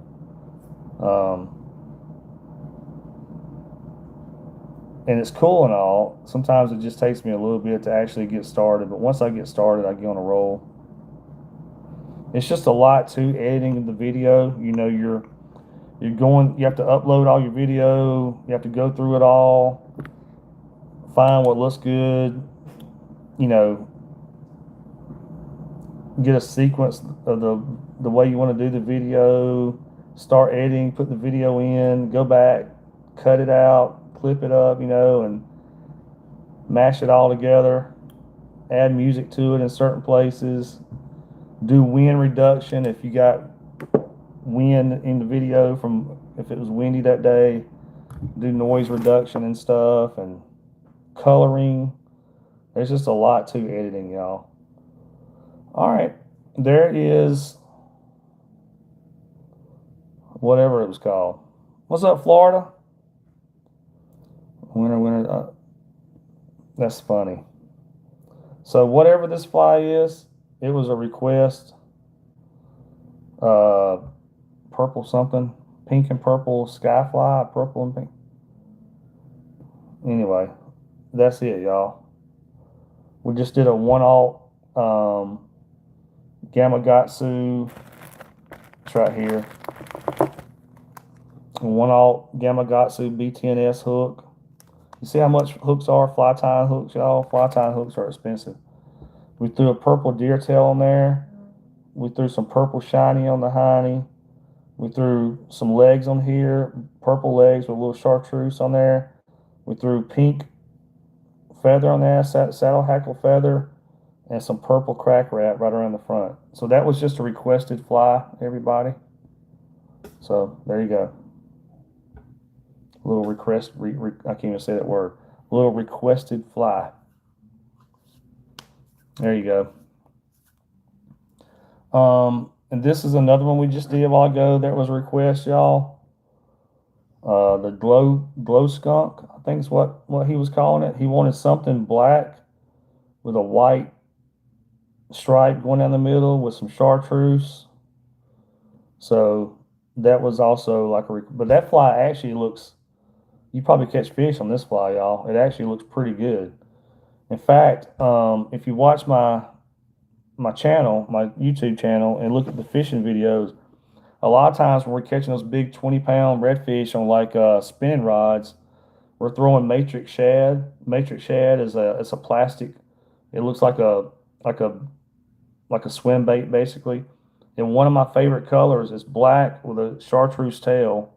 And it's cool and all. Sometimes it just takes me a little bit to actually get started. But once I get started, I get on a roll. It's just a lot to editing the video. You know, you have to upload all your video. You have to go through it all, find what looks good, you know, get a sequence of the way you want to do the video, start editing, put the video in, go back, cut it out, clip it up, you know, and mash it all together, add music to it in certain places, do wind reduction if you got wind in the video from if it was windy that day, do noise reduction and stuff, and coloring. There's just a lot to editing, y'all. All right, there it is. Whatever it was called. What's up, Florida? Winter. That's funny. So whatever this fly is, it was a request. Purple something, pink and purple sky fly, purple and pink. Anyway, that's it, y'all. We just did a 1/0 Gamakatsu. It's right here. 1/0 Gamakatsu B10S hook. You see how much hooks are? Fly tying hooks, y'all. Fly tying hooks are expensive. We threw a purple deer tail on there. We threw some purple shiny on the hiney. We threw some legs on here, purple legs with a little chartreuse on there. We threw pink feather on there, saddle hackle feather, and some purple crack wrap right around the front. So that was just a requested fly, everybody. So there you go. A little request, I can't even say that word. A little requested fly. There you go. And this is another one we just did a while ago. That was a request, y'all. The glow skunk, I think is what he was calling it. He wanted something black with a white stripe going down the middle with some chartreuse. So that was also like but that fly actually looks, you probably catch fish on this fly, y'all. It actually looks pretty good. In fact, if you watch my channel, my YouTube channel, and look at the fishing videos, a lot of times when we're catching those big 20-pound redfish on like spinning rods, we're throwing matrix shad. Matrix shad is it's a plastic. It looks like a like a swim bait basically. And one of my favorite colors is black with a chartreuse tail.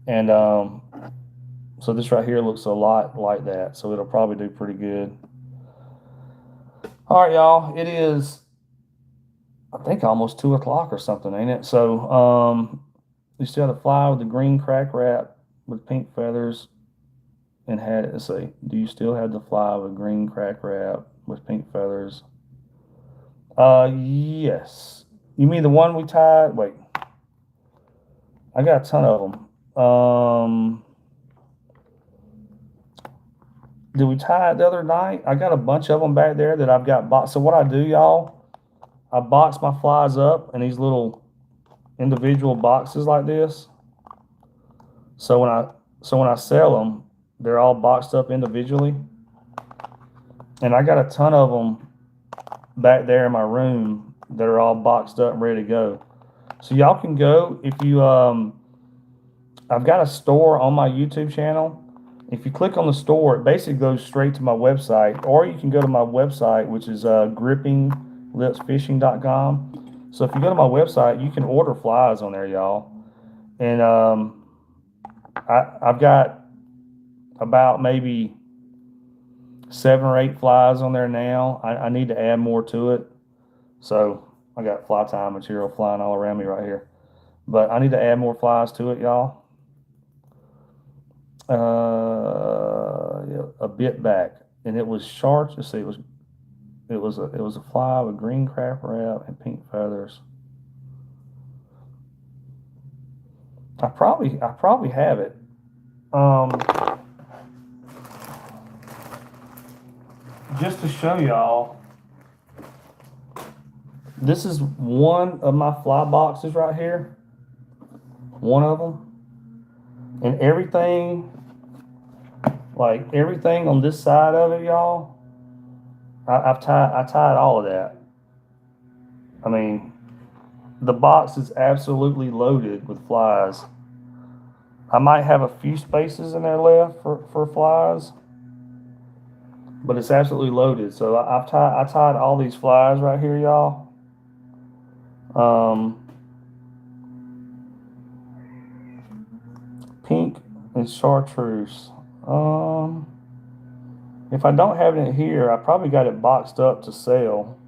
And so this right here looks a lot like that. So it'll probably do pretty good. All right, y'all. It is, I think, almost 2 o'clock or something, ain't it? So you still have to fly with the green crack wrap with pink feathers and had it. Let's see. Do you still have the fly with green crack wrap with pink feathers? Yes. You mean the one we tied? Wait, I got a ton of them. Did we tie it the other night? I got a bunch of them back there that I've got boxed. So what I do, y'all, I box my flies up in these little individual boxes like this. So when I sell them, they're all boxed up individually. And I got a ton of them back there in my room that are all boxed up and ready to go. So y'all can go if you I've got a store on my YouTube channel. If you click on the store, it basically goes straight to my website, or you can go to my website, which is grippinglipsfishing.com. So if you go to my website, you can order flies on there, y'all. And I've got about maybe 7 or 8 flies on there now. I need to add more to it. So I got fly time material flying all around me right here. But I need to add more flies to it, y'all. Yeah, a bit back, and it was sharp. Let's see, it was a fly with green crap wrap and pink feathers. I probably have it. Just to show y'all, this is one of my fly boxes right here. One of them, and everything. Like everything on this side of it, y'all, I tied all of that. I mean, the box is absolutely loaded with flies. I might have a few spaces in there left for flies, but it's absolutely loaded. So I tied all these flies right here, y'all. Pink and chartreuse. If I don't have it here, I probably got it boxed up to sell.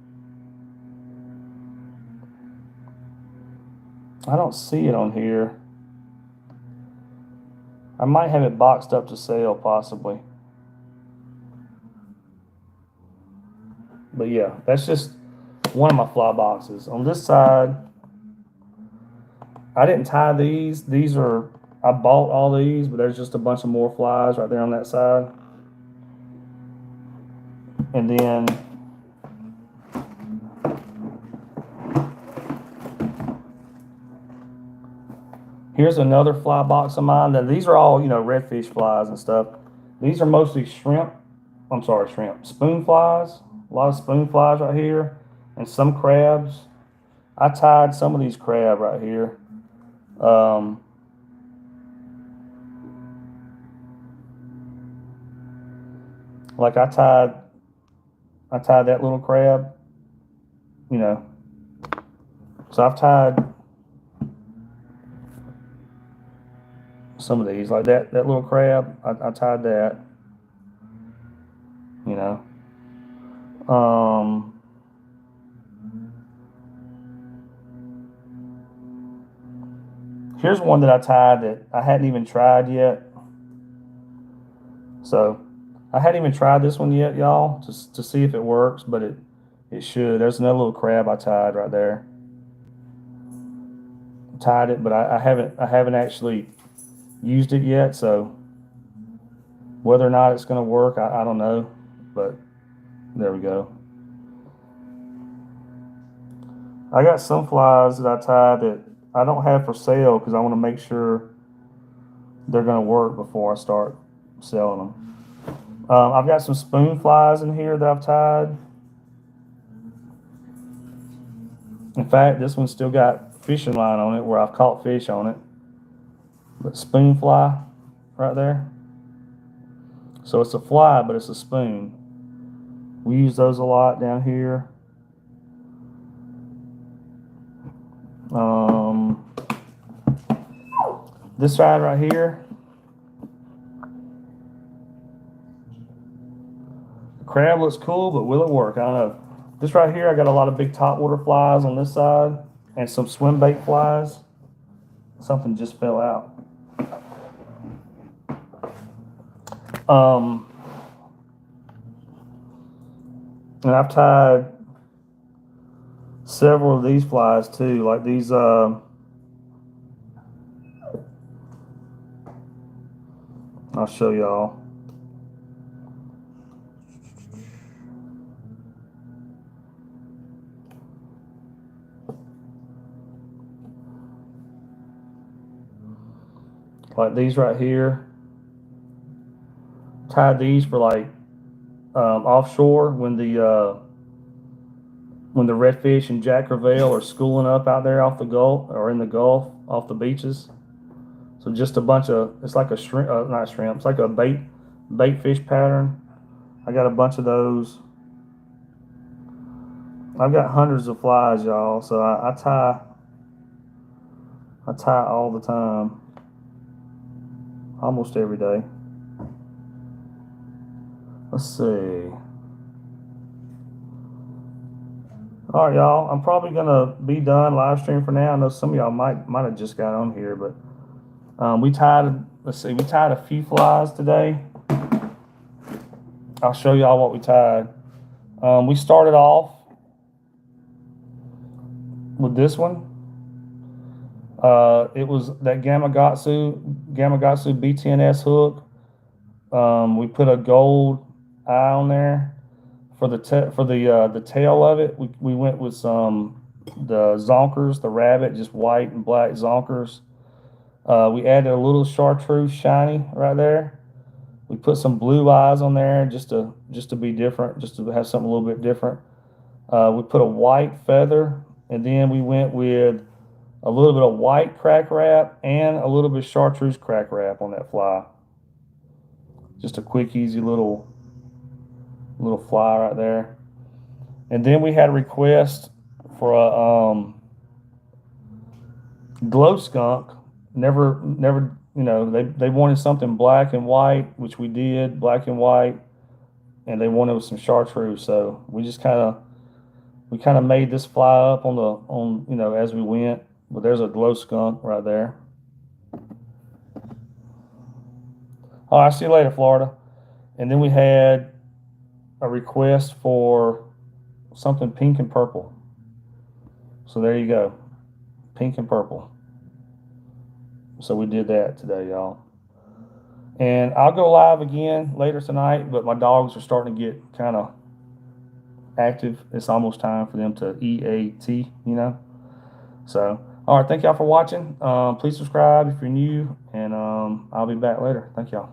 I don't see it on here. I might have it boxed up to sale, possibly. But yeah, that's just one of my fly boxes. On this side, I didn't tie these. I bought all these, but there's just a bunch of more flies right there on that side. And then here's another fly box of mine. Now, these are all, redfish flies and stuff. These are mostly shrimp. I'm sorry, shrimp. Spoon flies. A lot of spoon flies right here. And some crabs. I tied some of these crab right here. Like I tied that little crab, So I've tied some of these, like that little crab. I tied that, you know. Here's one that I tied that I hadn't even tried yet. So I hadn't even tried this one yet, y'all, to see if it works, but it should. There's another little crab I tied right there. Tied it, but I haven't actually used it yet, so whether or not it's going to work, I don't know, but there we go. I got some flies that I tied that I don't have for sale because I want to make sure they're going to work before I start selling them. I've got some spoon flies in here that I've tied. In fact, this one's still got fishing line on it where I've caught fish on it. But spoon fly right there. So it's a fly, but it's a spoon. We use those a lot down here. This side right here, the crab looks cool, but will it work? I don't know. This right here, I got a lot of big topwater flies on this side and some swim bait flies. Something just fell out. And I've tied several of these flies too, like these. I'll show y'all. Like these right here. Tied these for like offshore when the redfish and jack crevalle are schooling up out there off the Gulf or in the Gulf off the beaches. So just a bunch of, it's like a shrimp, not shrimp, it's like a bait fish pattern. I got a bunch of those. I've got hundreds of flies, y'all. So I tie all the time, almost every day. Let's see. All right, y'all. I'm probably gonna be done live stream for now. I know some of y'all might have just got on here, but we tied. Let's see. We tied a few flies today. I'll show y'all what we tied. We started off with this one. It was that Gamakatsu B10S hook. We put a gold eye on there. For the tail of it, we went with the zonkers, the rabbit, just white and black zonkers. We added a little chartreuse shiny right there. We put some blue eyes on there just to be different, just to have something a little bit different. We put a white feather, and then we went with a little bit of white crack wrap and a little bit of chartreuse crack wrap on that fly. Just a quick, easy little fly right there. And then we had a request for a glow skunk. Never, you know, they wanted something black and white, which we did, black and white, and they wanted some chartreuse. So we just kind of made this fly up on you know, as we went. But there's a glow skunk right there. All right, see you later, Florida. And then we had a request for something pink and purple. So there you go, pink and purple. So we did that today, y'all. And I'll go live again later tonight, but my dogs are starting to get kind of active. It's almost time for them to EAT, you know. So, all right, thank y'all for watching. Please subscribe if you're new, and I'll be back later. Thank y'all.